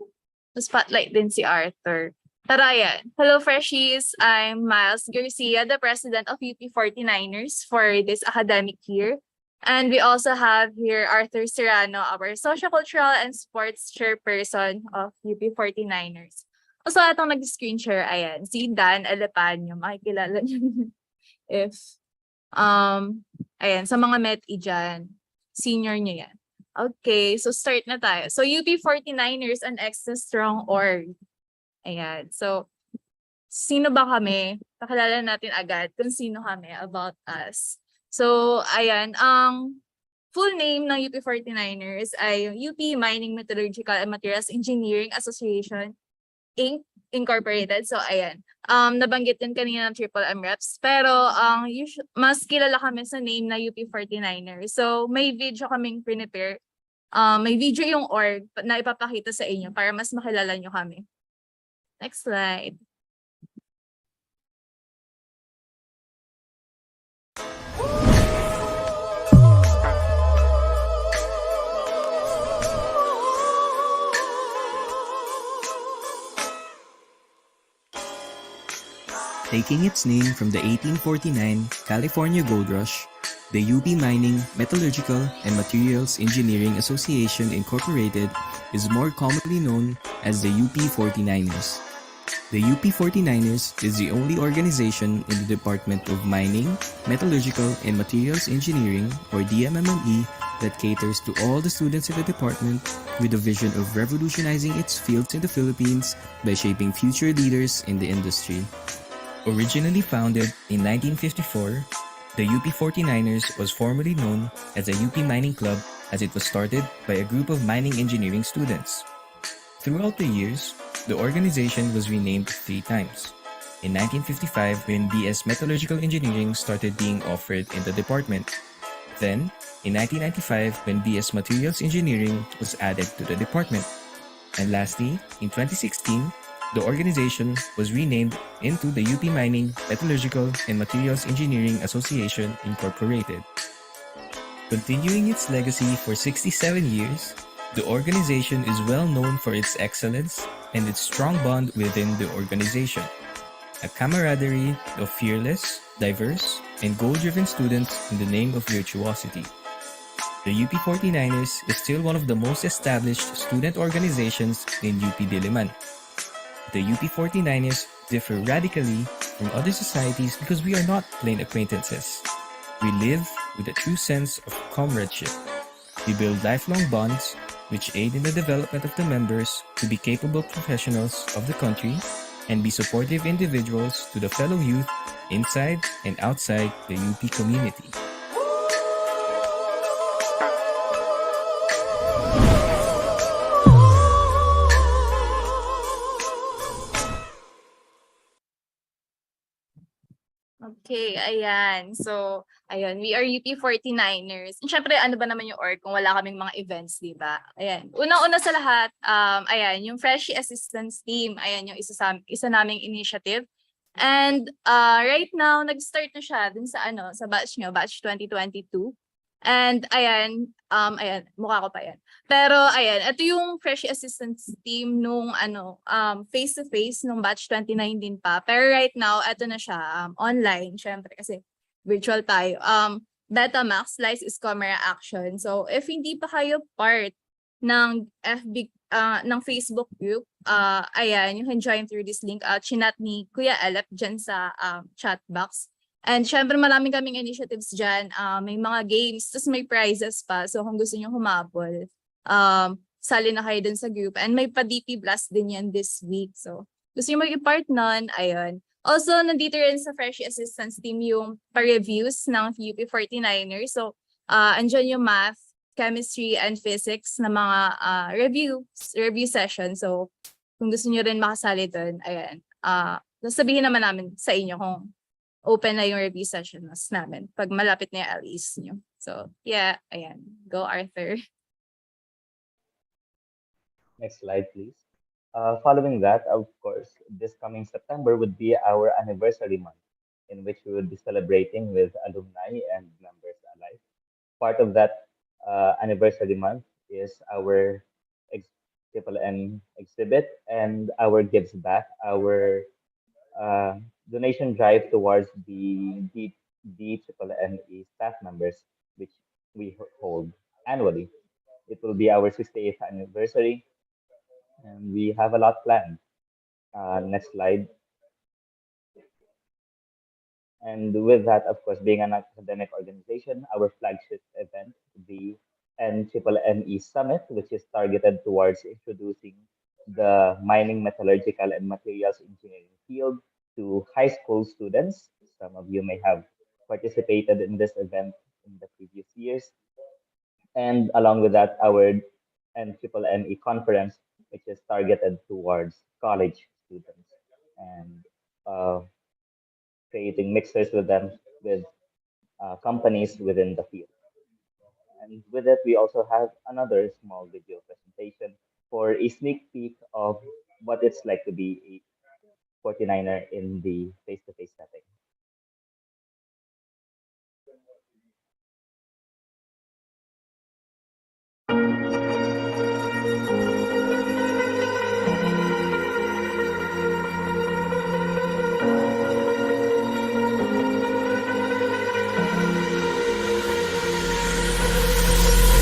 spotlight din si Arthur. Tara, ayan. Hello, Freshies! I'm Miles Garcia, the president of UP 49ers for this academic year. And we also have here Arthur Serrano, our Sociocultural and Sports Chairperson of UP 49ers. Also, itong nag-screen share, ayan, si Dan Alepanyo, makikilala niyo if, ayan, sa mga METI dyan, senior niyo yan. Okay, so start na tayo. So UP 49ers, an extra strong org. Ayan, so sino ba kami? Pakilala natin agad kung sino kami, about us. So ayan, ang full name ng UP 49ers ay UP Mining Metallurgical and Materials Engineering Association Inc. Incorporated. So ayan, nabanggit din kanina ng MMM reps, pero mas kilala kami sa name na UP 49ers. So may video kaming prepare. May video yung org na ipapakita sa inyo para mas makilala nyo kami. Next slide. Taking its name from the 1849 California Gold Rush, the UP Mining, Metallurgical, and Materials Engineering Association Incorporated is more commonly known as the UP 49ers. The UP 49ers is the only organization in the Department of Mining, Metallurgical, and Materials Engineering, or DMMME, that caters to all the students in the department with a vision of revolutionizing its fields in the Philippines by shaping future leaders in the industry. Originally founded in 1954, the UP 49ers was formerly known as the UP Mining Club, as it was started by a group of mining engineering students. Throughout the years, the organization was renamed 3 times. In 1955, when BS Metallurgical Engineering started being offered in the department. Then, in 1995, when BS Materials Engineering was added to the department. And lastly, in 2016, the organization was renamed into the UP Mining, Metallurgical, and Materials Engineering Association Incorporated. Continuing its legacy for 67 years, the organization is well known for its excellence and its strong bond within the organization. A camaraderie of fearless, diverse, and goal-driven students in the name of virtuosity. The UP 49ers is still one of the most established student organizations in UP Diliman. The UP 49ers differ radically from other societies because we are not plain acquaintances. We live with a true sense of comradeship. We build lifelong bonds which aid in the development of the members to be capable professionals of the country and be supportive individuals to the fellow youth inside and outside the UP community. Okay, ayan. So, ayan, we are UP 49ers. And syempre, ano ba naman yung org kung wala kaming mga events, di ba? Ayan. Unang-una sa lahat, ayan, yung Freshie Assistance Team, ayan yung isa naming initiative. And right now, nag-start na siya dun sa sa batch nyo, batch 2022. And ayan, ayan, mukha ko pa yan. Pero ayan, ito yung Freshie Assistance Team nung face-to-face nung batch 2019 pa. Pero right now, ito na siya, online, syempre kasi virtual tayo. Betamax, Slice is Camera Action. So if hindi pa kayo part ng ng Facebook group. Ayan, you can join through this link. Chinat ni Kuya Elep dyan sa chat box. And syempre maraming kaming initiatives dyan. May mga games, tapos may prizes pa. So kung gusto nyo humabol, sali na kayo dun sa group. And may pa-DP Blast din yan this week. So gusto nyo mag-part nun, ayun. Also, nandito rin sa Freshie Assistance Team yung pa-reviews ng UP 49ers. So, andyan yung math, chemistry, and physics na mga review session. So, kung gusto nyo rin makasali dun, ayan. Sasabihin naman namin sa inyo kung open na yung review sessions namin pag malapit na yung LEs nyo. So, yeah, ayan. Go, Arthur. Next slide, please. Following that, of course, this coming September would be our anniversary month, in which we would be celebrating with alumni and members alike. Part of that anniversary month is our NNN exhibit and our Gives Back, our donation drive towards the DMMME staff members, which we hold annually. It will be our 68th anniversary, and we have a lot planned. Next slide. And with that, of course, being an academic organization, our flagship event, the NNME Summit, which is targeted towards introducing the mining, metallurgical, and materials engineering field to high school students. Some of you may have participated in this event in the previous years. And along with that, our NNME conference, which is targeted towards college students and creating mixers with them, with companies within the field. And with it, we also have another small video presentation for a sneak peek of what it's like to be a 49er in the face-to-face setting.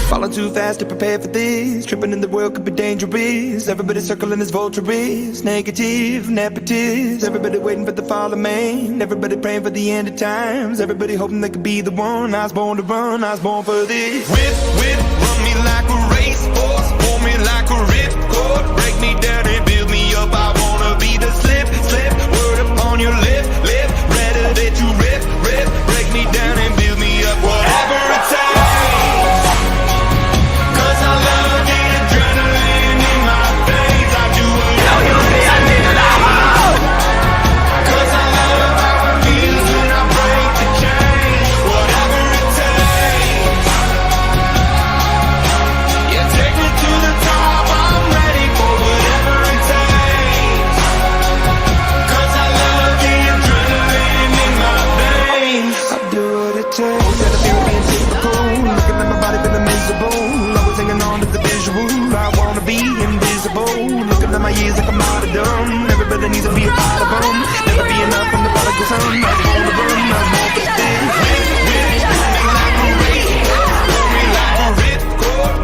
Falling too fast to prepare for this. Tripping in the world could be dangerous. Everybody circling as vultures. Negative, nepotist. Everybody waiting for the fall of man. Everybody praying for the end of times. Everybody hoping they could be the one. I was born to run, I was born for this. Whip, run me like a racehorse. Pull me like a ripcord. Break me down and build me up. I wanna be the slip. Word upon your lip. Rather that you rip. Break me down and build me up. Whatever it takes. My years like a martyrdom. Everybody needs to be a part of them. Never be enough from the prodigal son. I was born to run, I was born for this.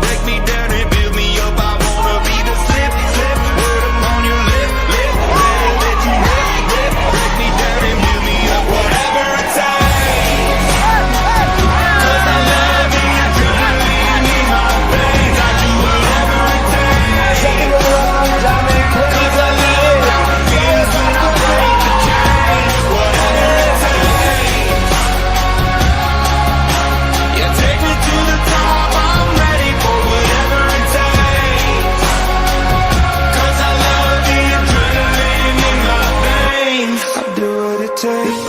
Break me down and build me up. I wanna be the slip. Word upon your lip. Let you rip. Break me down and build me up. Whatever it takes. 'Cause I love the adrenaline in my veins. I do whatever it takes.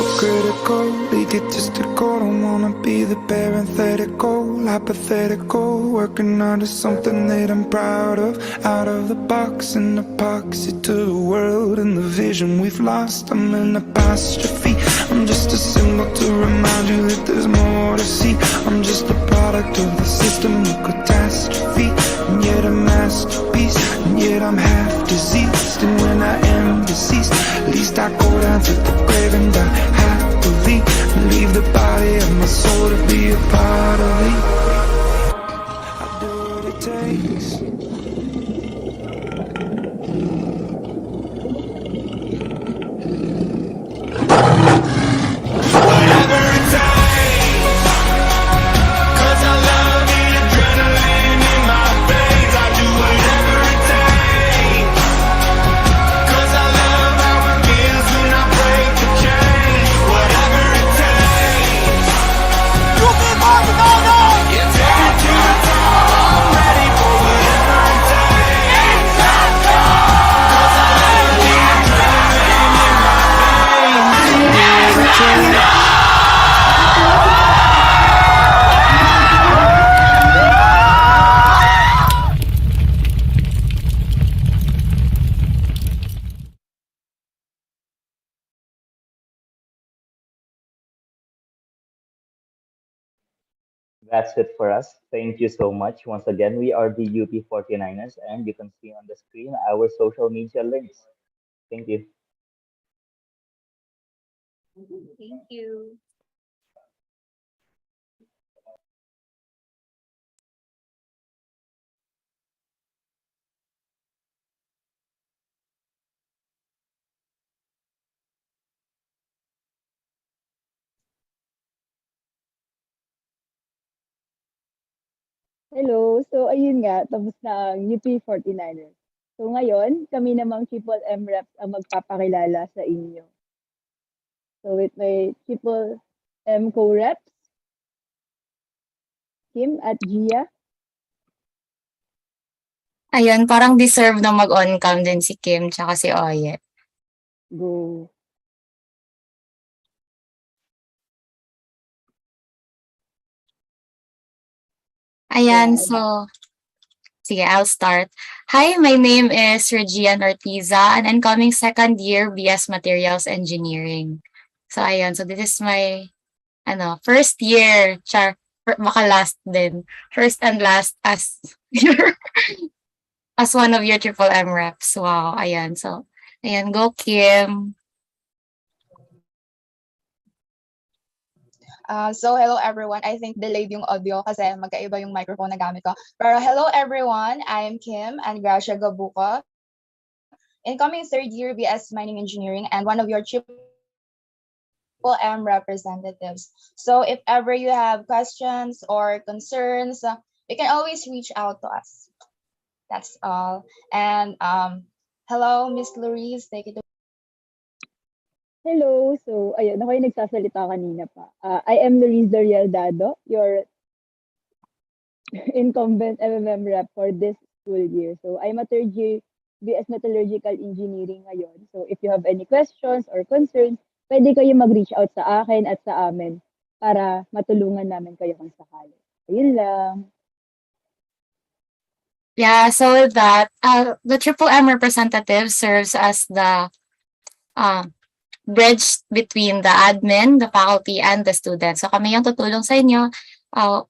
Egotistical, don't wanna be the parenthetical, hypothetical, working under something that I'm proud of, out of the box, an epoxy to the world and the vision we've lost. I'm an apostrophe, I'm just a symbol to remind you that there's more to see. I'm just a product of the system of catastrophe, and yet a masterpiece, and yet I'm half diseased. And when I am deceased, at least I go down to the grave and die happily, and leave the body of my soul to be a part of me. I do what it takes. That's it for us. Thank you so much. Once again, we are the UP 49ers, and you can see on the screen our social media links. Thank you. Thank you. Hello. So, ayun nga, tapos na ang UP 49ers. So, ngayon, kami namang Triple M reps ang magpapakilala sa inyo. So, with my Triple M co-reps, Kim at Gia. Ayun, parang deserve na mag-on cam din si Kim tsaka si Oye. Go. Ayan, so, sige, I'll start. Hi, my name is Regian Ortiza, an incoming second year BS Materials Engineering. So, ayan, so this is my, first year, baka last din. First and last as as one of your Triple M reps. Wow, ayan, so, ayan, go Kim. So hello everyone. I think delayed yung audio kasi magkaiba yung microphone na gamit ko. Pero hello everyone, I'm Kim and Gracia Gabuco, incoming third year BS Mining Engineering and one of your Triple M representatives. So if ever you have questions or concerns, you can always reach out to us. That's all. And hello, Miss Louise, take it away. Hello. So, ayun, ako yung nagsasalita kanina pa. I am Luis Doriel Dado, your incumbent MMM rep for this school year. So, I'm a third year BS Metallurgical Engineering ngayon. So, if you have any questions or concerns, pwede kayo mag-reach out sa akin at sa amin para matulungan namin kayo kung sakali. Ayun lang. Yeah, so with that, the Triple M representative serves as the bridge between the admin, the faculty, and the students. So kami yung tutulong sa inyo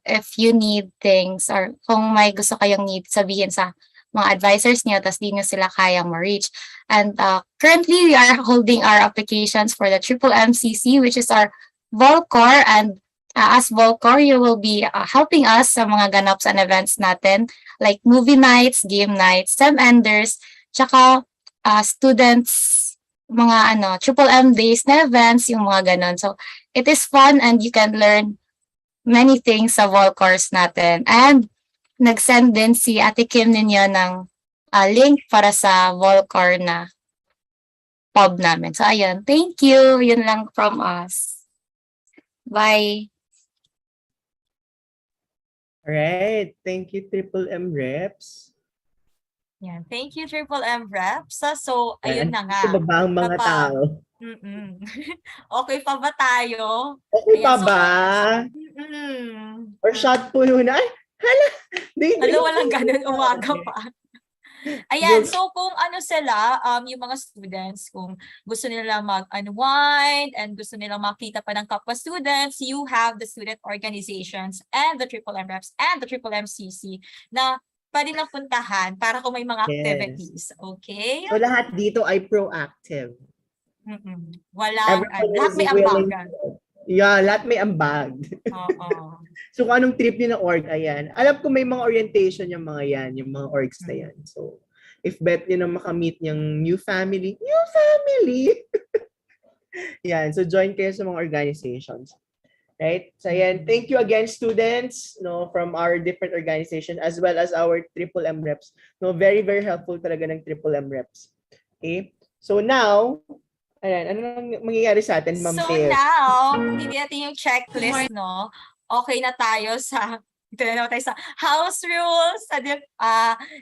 if you need things or kung may gusto kayong need sabihin sa mga advisors niyo tapos di nyo sila kayang ma-reach. And currently, we are holding our applications for the Triple MCC, which is our Volcor. And as Volcor, you will be helping us sa mga ganaps and events natin like movie nights, game nights, STEM enders, tsaka students, mga Triple M days na events, yung mga ganon. So, it is fun and you can learn many things sa Volcors natin. And nag-send din si Ate Kim ninyo ng link para sa Volcor na pub namin. So, ayun. Thank you. Yun lang from us. Bye. Alright. Thank you, Triple M reps. Yan. Thank you, Triple M reps. So, ayun na nga. Ito ba ang mga tao? Okay pa ba tayo? Okay pa Ayan, ba? Or shot po yun? Ay, hala! Walang ganun, umaga pa. Ayan, so kung sila, yung mga students, kung gusto nila mag-unwind and gusto nila makita pa ng kapwa students, you have the student organizations and the Triple M reps and the Triple MCC na pwede na puntahan para kung may mga activities. Okay? So lahat dito ay proactive. Lahat may ambagan. Yeah, lahat may ambag. Oo. So kung anong trip nyo ng org, ayan. Alam ko may mga orientation yung mga yan, yung mga orgs na yan. So, if bet nyo na makamit yung new family, yan, so join kayo sa mga organizations. Right? So ayan, thank you again students from our different organization as well as our Triple M reps. Very, very helpful talaga ng Triple M reps. Okay? So now, ayan, ano nang mangyayari sa atin, Ma'am So Theo? now, hindi natin yung checklist, no? Okay na tayo sa house rules,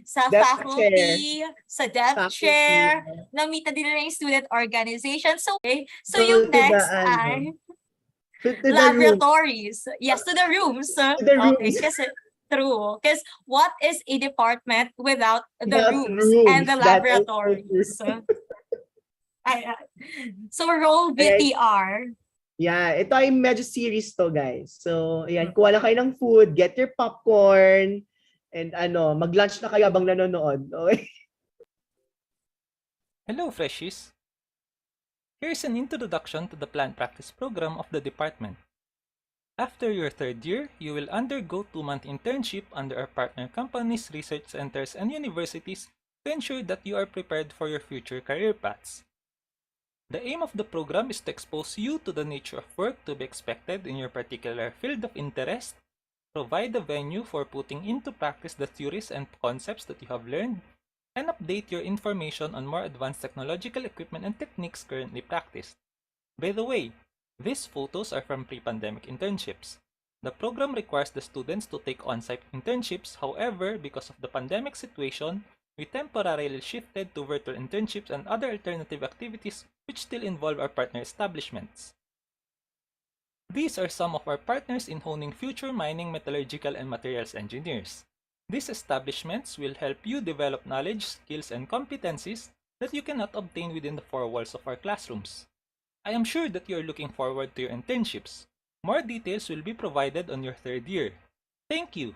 sa faculty, sa dev chair, na-meet na din na yung student organization. So, okay. So yung next ay laboratories. Yes, to the rooms. Okay, kasi true. Because what is a department without the rooms and the laboratories? So roll VTR. Yeah, ito ay medyo series to, guys. So, ayan, kuha lang kayo ng food, get your popcorn, and mag-lunch na kayo habang nanonood. Okay? Hello, Freshies! Here's an introduction to the planned practice program of the department. After your third year, you will undergo 2-month internship under our partner companies, research centers, and universities to ensure that you are prepared for your future career paths. The aim of the program is to expose you to the nature of work to be expected in your particular field of interest, provide a venue for putting into practice the theories and concepts that you have learned, and update your information on more advanced technological equipment and techniques currently practiced. By the way, these photos are from pre-pandemic internships. The program requires the students to take on-site internships, however, because of the pandemic situation, we temporarily shifted to virtual internships and other alternative activities which still involve our partner establishments. These are some of our partners in honing future mining, metallurgical, and materials engineers. These establishments will help you develop knowledge, skills, and competencies that you cannot obtain within the four walls of our classrooms. I am sure that you are looking forward to your internships. More details will be provided on your third year. Thank you!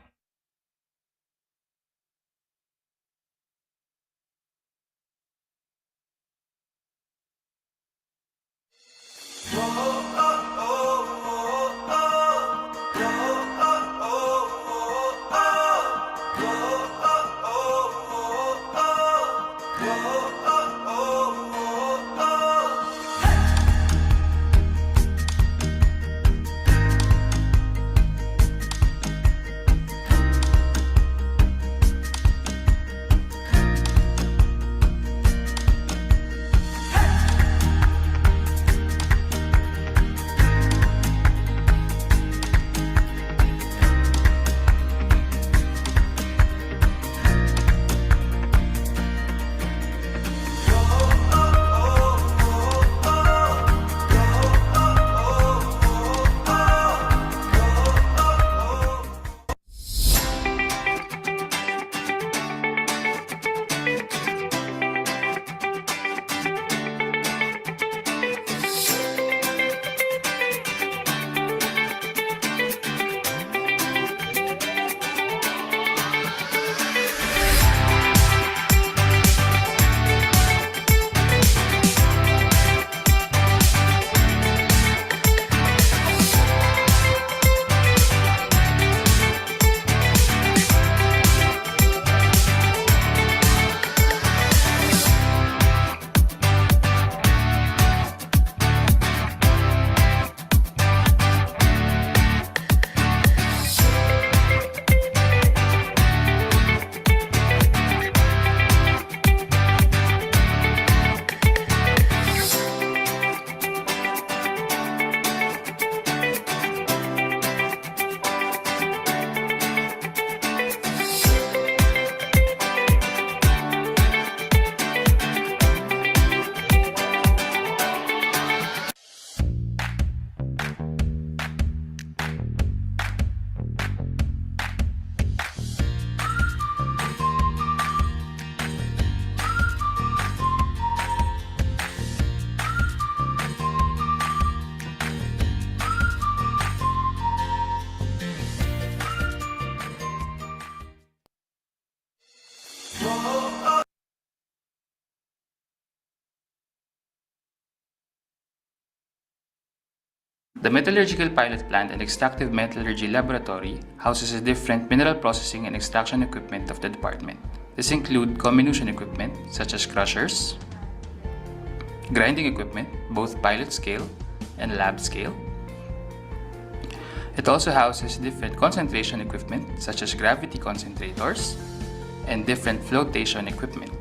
The Metallurgical Pilot Plant and Extractive Metallurgy Laboratory houses the different mineral processing and extraction equipment of the department. This include comminution equipment such as crushers, grinding equipment, both pilot scale and lab scale. It also houses different concentration equipment such as gravity concentrators and different flotation equipment.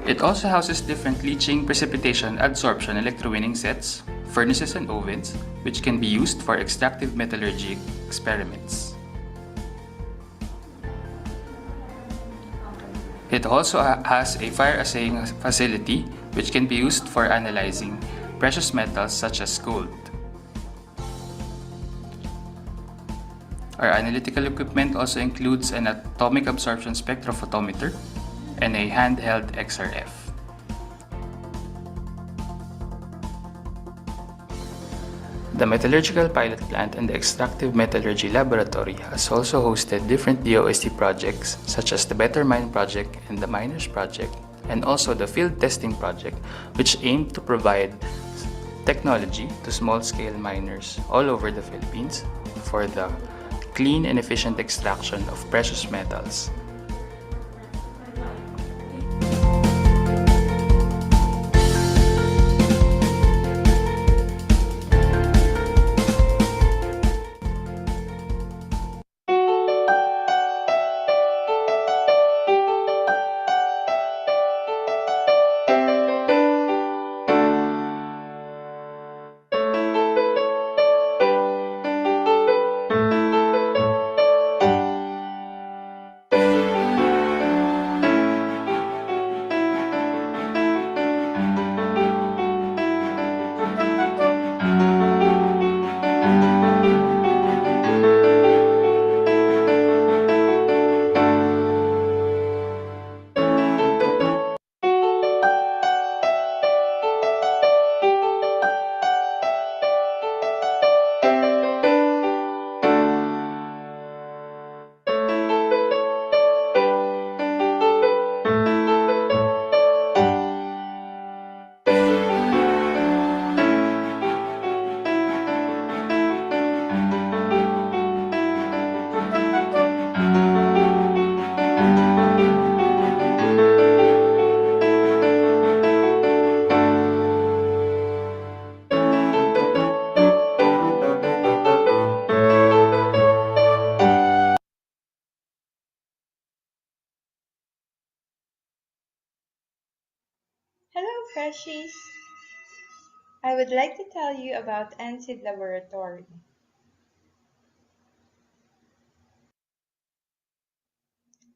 It also houses different leaching, precipitation, adsorption, electrowinning sets, furnaces, and ovens, which can be used for extractive metallurgy experiments. It also has a fire assaying facility, which can be used for analyzing precious metals such as gold. Our analytical equipment also includes an atomic absorption spectrophotometer and a handheld XRF. The Metallurgical Pilot Plant and the Extractive Metallurgy Laboratory has also hosted different DOST projects such as the Better Mine Project and the Miners Project, and also the Field Testing Project, which aimed to provide technology to small-scale miners all over the Philippines for the clean and efficient extraction of precious metals. Hello, Freshies! I would like to tell you about ANSYD Laboratory.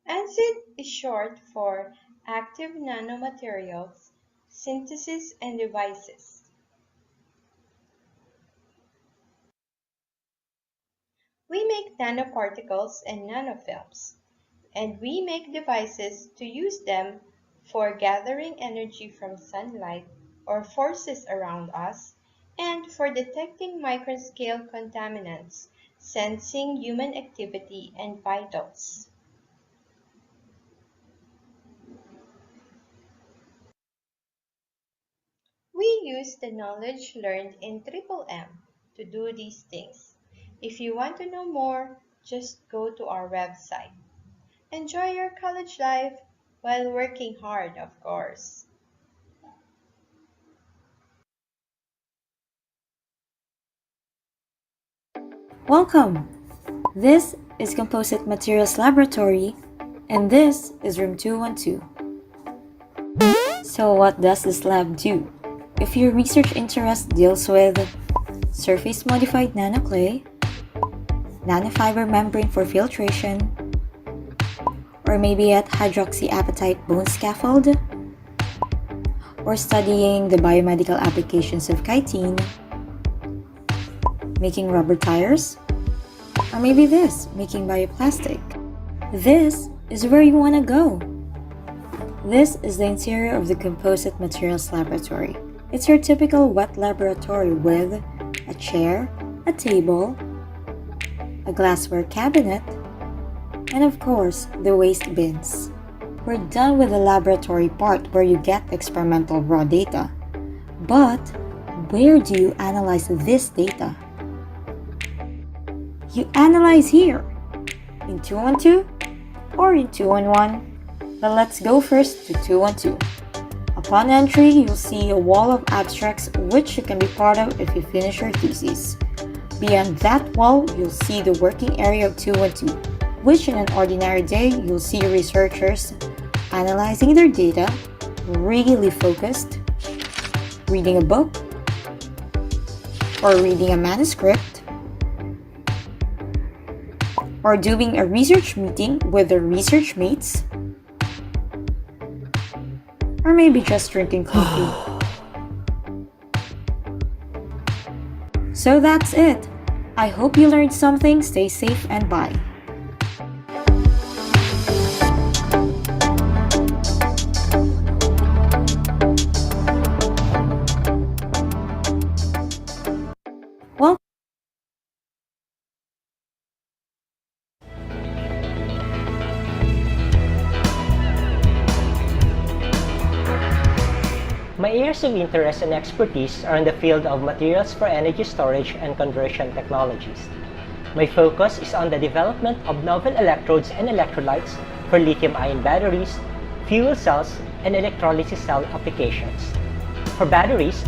ANSYD is short for Active Nanomaterials, Synthesis and Devices. We make nanoparticles and nanofilms, and we make devices to use them for gathering energy from sunlight or forces around us, and for detecting microscale contaminants, sensing human activity and vitals. We use the knowledge learned in Triple M to do these things. If you want to know more, just go to our website. Enjoy your college life while working hard, of course. Welcome! This is Composite Materials Laboratory, and this is room 212. So what does this lab do? If your research interest deals with surface modified nanoclay, nanofiber membrane for filtration, or maybe at hydroxyapatite bone scaffold, or studying the biomedical applications of chitin, making rubber tires, or maybe this, making bioplastic. This is where you want to go. This is the interior of the Composite Materials Laboratory. It's your typical wet laboratory with a chair, a table, a glassware cabinet, and of course, the waste bins. We're done with the laboratory part where you get experimental raw data. But where do you analyze this data? You analyze here, in 212 or in 211. But let's go first to 212. Upon entry, you'll see a wall of abstracts which you can be part of if you finish your thesis. Beyond that wall, you'll see the working area of 212, which in an ordinary day, you'll see researchers analyzing their data, really focused, reading a book, or reading a manuscript, or doing a research meeting with their research mates, or maybe just drinking coffee. So that's it. I hope you learned something. Stay safe and bye. Well, My areas of interest and expertise are in the field of materials for energy storage and conversion technologies. My focus is on the development of novel electrodes and electrolytes for lithium-ion batteries, fuel cells, and electrolysis cell applications. For batteries,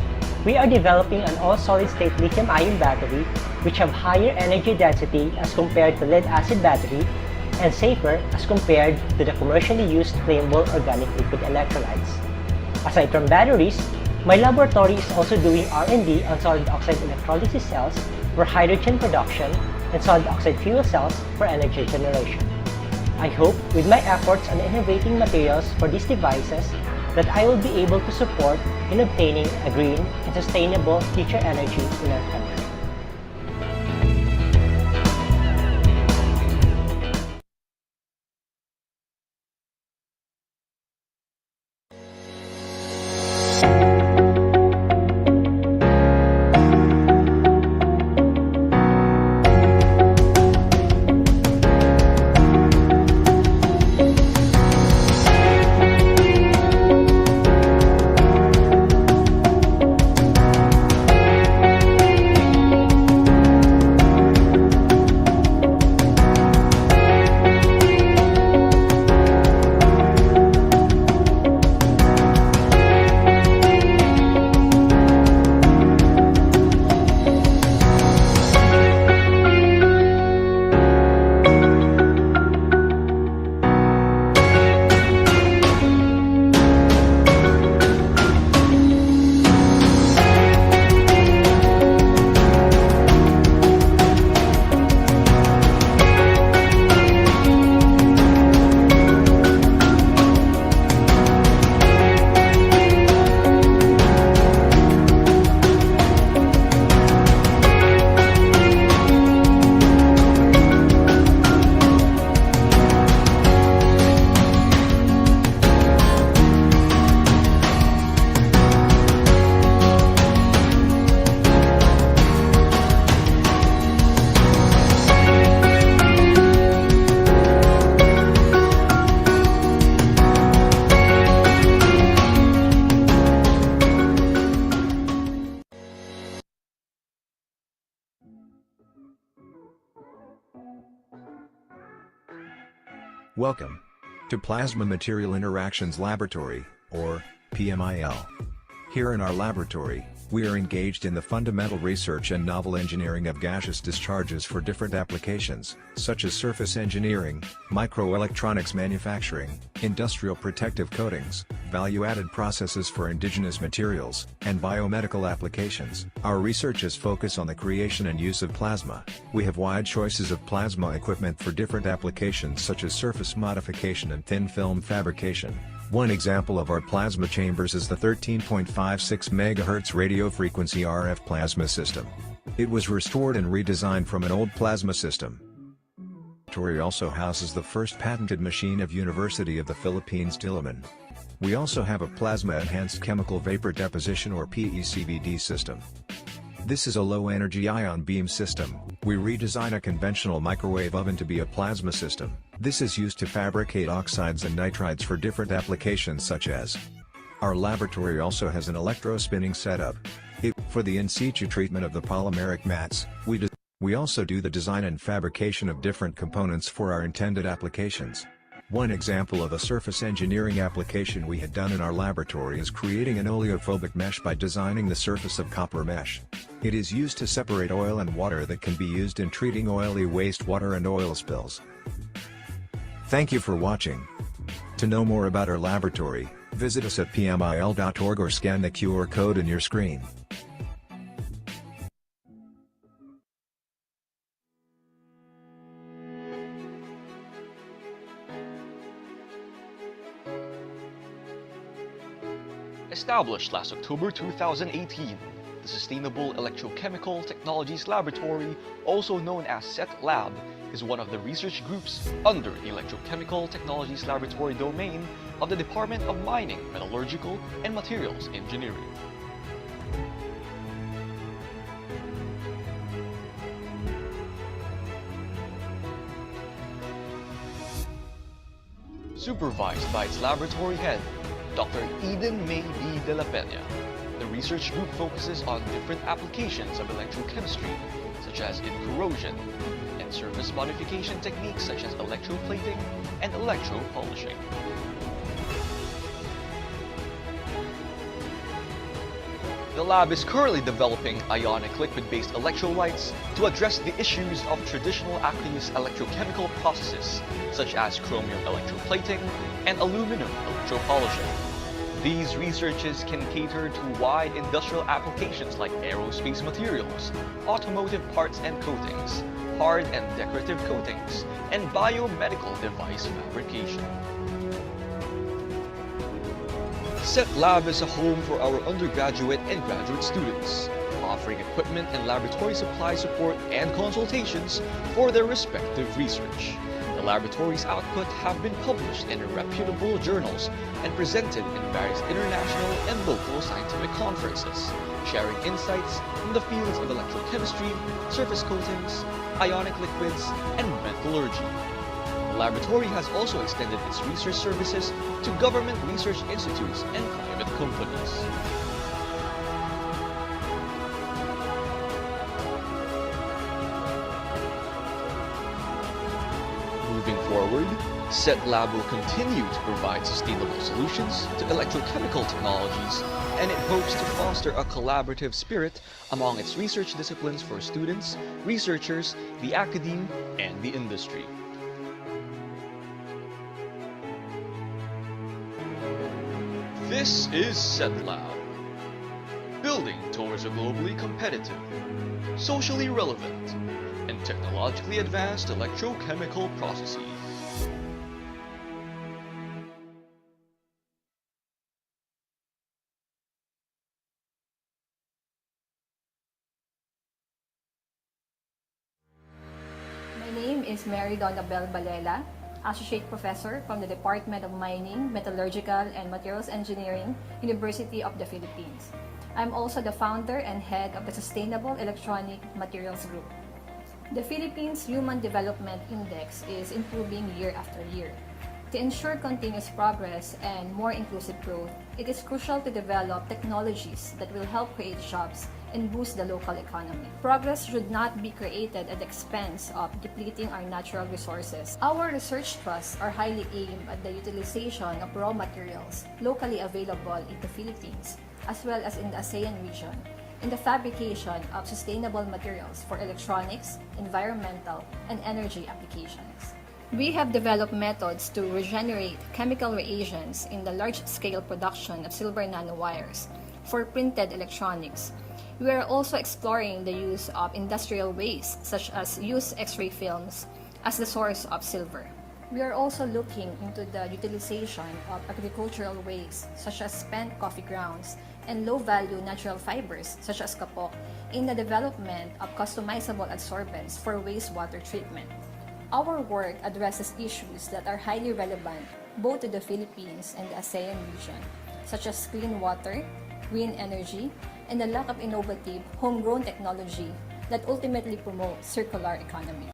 we are developing an all-solid-state lithium-ion battery which have higher energy density as compared to lead-acid battery and safer as compared to the commercially used flammable organic liquid electrolytes. Aside from batteries, my laboratory is also doing R&D on solid oxide electrolysis cells for hydrogen production and solid oxide fuel cells for energy generation. I hope with my efforts on innovating materials for these devices that I will be able to support in obtaining a green and sustainable future energy in our country. Welcome to Plasma Material Interactions Laboratory, or PMIL. Here in our laboratory, we are engaged in the fundamental research and novel engineering of gaseous discharges for different applications, such as surface engineering, microelectronics manufacturing, industrial protective coatings, value-added processes for indigenous materials, and biomedical applications. Our research is focused on the creation and use of plasma. We have wide choices of plasma equipment for different applications such as surface modification and thin film fabrication. One example of our plasma chambers is the 13.56 MHz radio frequency RF plasma system. It was restored and redesigned from an old plasma system. The laboratory also houses the first patented machine of University of the Philippines Diliman. We also have a plasma-enhanced chemical vapor deposition or PECVD system. This is a low-energy ion beam system. We redesign a conventional microwave oven to be a plasma system. This is used to fabricate oxides and nitrides for different applications such as. Our laboratory also has an electrospinning setup. For the in situ treatment of the polymeric mats, we also do the design and fabrication of different components for our intended applications. One example of a surface engineering application we had done in our laboratory is creating an oleophobic mesh by designing the surface of copper mesh. It is used to separate oil and water that can be used in treating oily wastewater and oil spills. Thank you for watching. To know more about our laboratory, visit us at pmil.org or scan the QR code in your screen. Established last October 2018, the Sustainable Electrochemical Technologies Laboratory, also known as SET Lab, is one of the research groups under the Electrochemical Technologies Laboratory domain of the Department of Mining, Metallurgical, and Materials Engineering. Supervised by its laboratory head, Dr. Eden May B. de la Peña. The research group focuses on different applications of electrochemistry, such as in corrosion, and surface modification techniques such as electroplating and electropolishing. The lab is currently developing ionic liquid-based electrolytes to address the issues of traditional aqueous electrochemical processes, such as chromium electroplating and aluminum electropolishing. These researches can cater to wide industrial applications like aerospace materials, automotive parts and coatings, hard and decorative coatings, and biomedical device fabrication. SET Lab is a home for our undergraduate and graduate students, offering equipment and laboratory supply support and consultations for their respective research. The laboratory's output have been published in reputable journals and presented in various international and local scientific conferences, sharing insights in the fields of electrochemistry, surface coatings, ionic liquids, and metallurgy. The laboratory has also extended its research services to government research institutes and private companies. Moving forward, SET Lab will continue to provide sustainable solutions to electrochemical technologies, and it hopes to foster a collaborative spirit among its research disciplines for students, researchers, the academe, and the industry. This is SET Lab, building towards a globally competitive, socially relevant, and technologically advanced electrochemical processes. My name is Mary Donabel Balela, Associate Professor from the Department of Mining, Metallurgical, and Materials Engineering, University of the Philippines. I'm also the founder and head of the Sustainable Electronic Materials Group. The Philippines Human Development Index is improving year after year. To ensure continuous progress and more inclusive growth, it is crucial to develop technologies that will help create jobs and boost the local economy. Progress should not be created at the expense of depleting our natural resources. Our research trusts are highly aimed at the utilization of raw materials locally available in the Philippines, as well as in the ASEAN region, in the fabrication of sustainable materials for electronics, environmental, and energy applications. We have developed methods to regenerate chemical reagents in the large-scale production of silver nanowires for printed electronics. We are also exploring the use of industrial waste, such as used X-ray films, as the source of silver. We are also looking into the utilization of agricultural waste, such as spent coffee grounds, and low-value natural fibers, such as kapok, in the development of customizable adsorbents for wastewater treatment. Our work addresses issues that are highly relevant both to the Philippines and the ASEAN region, such as clean water, green energy, and the lack of innovative, homegrown technology that ultimately promotes circular economy.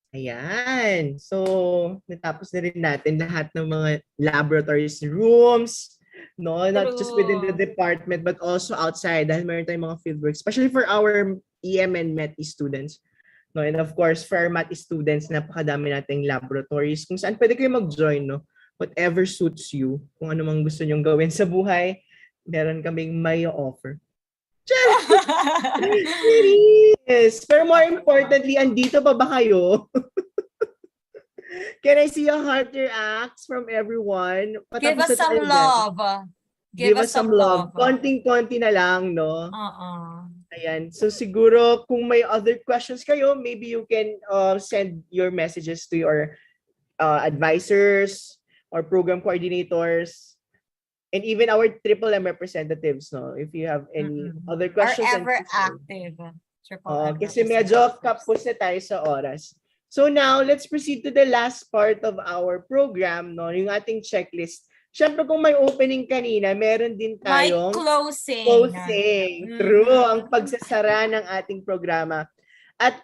Ayan. So, natapos na rin natin lahat ng mga laboratories rooms, no? Not just within the True. department, but also outside dahil meron tayong mga fieldwork, especially for our EM and METI students. No? And of course, for our MATI students, napakadami nating laboratories kung saan pwede kayo mag-join, no? Whatever suits you. Kung ano mang gusto nyong gawin sa buhay, meron kaming may offer. Yes. Pero more importantly, andito pa ba kayo? Can I see a heart reacts from everyone? Give Patapos us na some tayo, Beth. love. Give us some love. Konting-konti na lang, no? Ayan. So siguro kung may other questions kayo, maybe you can send your messages to your advisors or program coordinators and even our Triple M representatives, no? If you have any other Are questions. ever active. Kasi medyo kapos na tayo sa oras. So now, let's proceed to the last part of our program, no? Yung ating checklist. Siyempre kung may opening kanina, meron din May tayong closing. True, ang pagsasara ng ating programa. At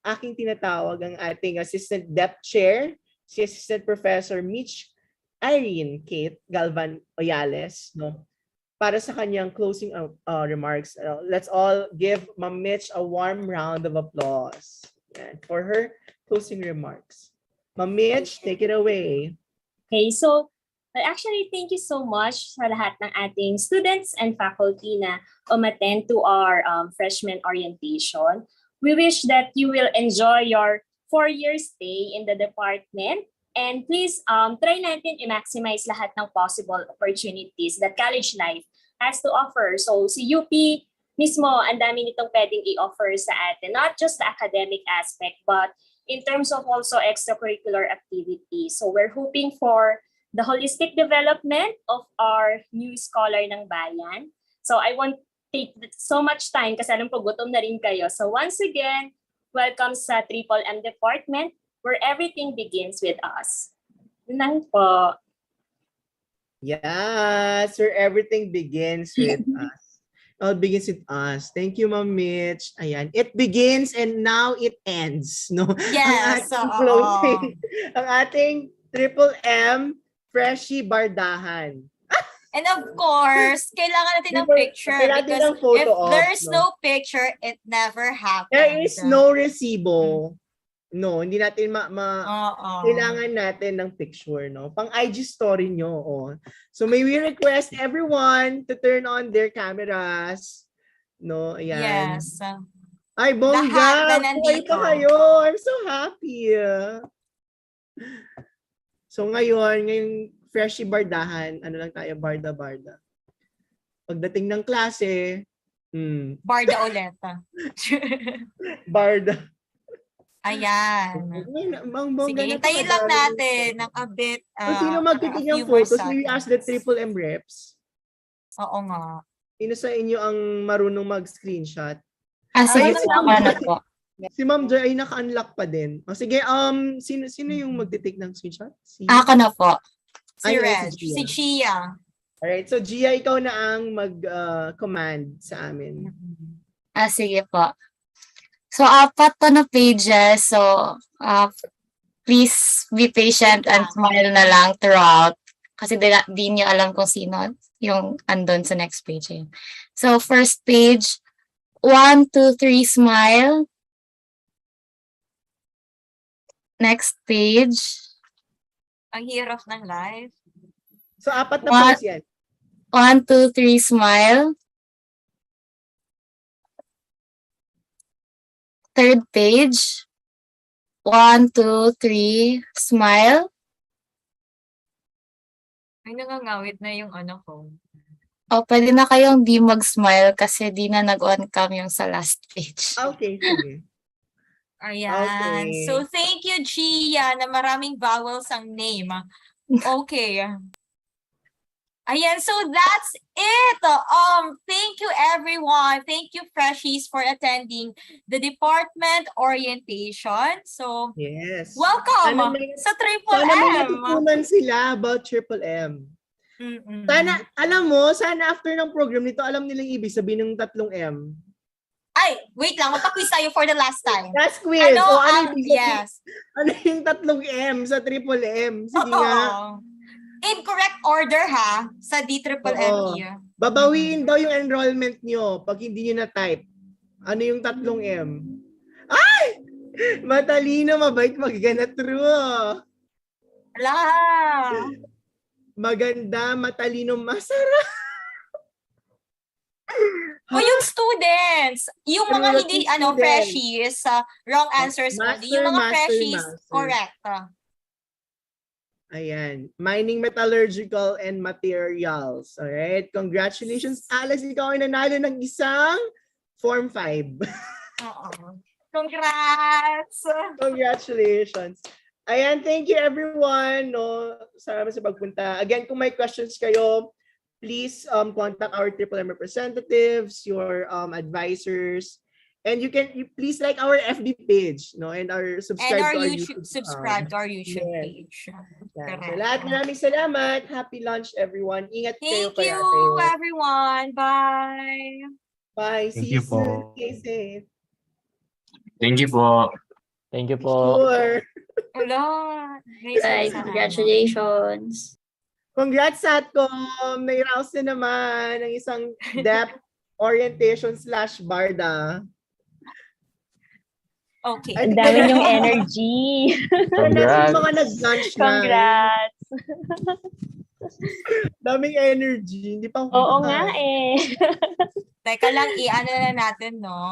aking tinatawag ang ating Assistant Dep Chair, si Assistant Professor Mitch Irene Kate Galvan Oyales, no? Para sa kanyang closing remarks. Let's all give Ma'am Mitch a warm round of applause for her closing remarks. Ma'am Mitch, take it away. Okay, so actually, thank you so much sa lahat ng ating students and faculty na umattend to our freshman orientation. We wish that you will enjoy your 4-year stay in the department. And please try natin i-maximize lahat ng possible opportunities that college life has to offer. So si UP mismo, ang dami nitong pwedeng i-offer sa atin. Not just the academic aspect, but in terms of also extracurricular activities. So we're hoping for the holistic development of our new scholar ng bayan. So I won't take so much time kasi alam ko gutom na rin kayo. So once again, welcome sa Triple M Department where everything begins with us. Yun lang po. Yes, where everything begins with us. Oh, it begins with us. Thank you, Ma'am Mitch. Ayan. It begins and now it ends. No? Yes. Ang ating closing. Ang ating Triple M Freshie Bardahan. And of course, kailangan natin ng picture because if there's no picture, it never happens. There is no resibo. No, hindi natin kailangan natin ng picture, no? Pang IG story nyo, oh. So may we request everyone to turn on their cameras. No, ayan. Yes. Ay, bongga! Lahat na Buhay nandito. pa kayo! I'm so happy! So ngayong Freshie Bardahan, ano lang tayo, barda-barda. Pagdating ng klase, Barda ulit. Barda. Ayan. Sige, hintayin lang natin ng a bit. Kung sino magtitig ng photos, may we ask the Triple M reps? Oo nga. Sino sa inyo ang marunong mag-screenshot? Sige, po. Si Ma'am Joy ay naka-unlock pa din. O sige, sino yung magtitik ng screenshot? Ako na po. Si Reg. Si Chia. Alright, so Gia, ikaw na ang mag-command sa amin. Sige po. So, 4 to na pages. So, please be patient and smile na lang throughout. Kasi di niyo alam kung sino yung andon sa next page. So, first page, 1, 2, 3, smile. Next page. Ang hirap ng life. So, 4 na pages yan. 1, 2, 3, smile. Third page. 1, 2, 3, smile. Ay, nangangawit na yung ano ko. O, pwede na kayong di mag-smile kasi di na nag-on cam yung sa last page. Okay, sige. Ayan. Okay. So, thank you, Gia, na maraming vowels ang name. Okay. Ayan, so that's it. Thank you, everyone. Thank you, Freshies, for attending the department orientation. So, yes. Welcome sa Triple Sana may M. natutunan sila about Triple M. Sana, alam mo, sana after ng program nito, alam nilang ibig sabihin ng 3 M. Ay, wait lang. Magpa-quiz tayo for the last time. Last quiz. Ano O, ang, ibig sabihin? yes. Ano yung 3 M sa triple M? Sige Oo. nga. In correct order ha, sa DMMME. Babawiin daw yung enrollment nyo pag hindi nyo na-type. Ano yung 3 M? Ay! Matalino, mabait, magagana, true. Ala! Maganda, matalino, masarap. O yung students, yung mga True, hindi, yung students. freshies, wrong answers only. Yung mga freshies, correct. Ayan. Mining, metallurgical, and materials. Alright. Congratulations, Alex. Ikaw ay nanalo ng isang Form 5. Oo. Congrats! Congratulations. Ayan, thank you everyone. No, salamat sa pagpunta. Again, kung may questions kayo, please contact our MMM representatives, your advisors, and you please like our FB page, no, and subscribe And our to our YouTube, subscribe to our YouTube Yes. page. Yan. Correct. So lahat, maraming salamat. Happy lunch, everyone. Ingat kayo Thank you, parate. everyone. Bye. Bye. Thank See you you po. soon. Stay safe. Thank you po. Thank you po. Sure. Hello. Bye. Congratulations. Congrats, Satcom! Nairaos na naman ng isang depth orientation / Barda. Okay. Ay, Ang dami yung energy. Congrats! Mga nag-lunch na. Congrats. Daming energy. Hindi pa ako Oo kumakain. nga eh. Teka lang, i-ano na natin, no?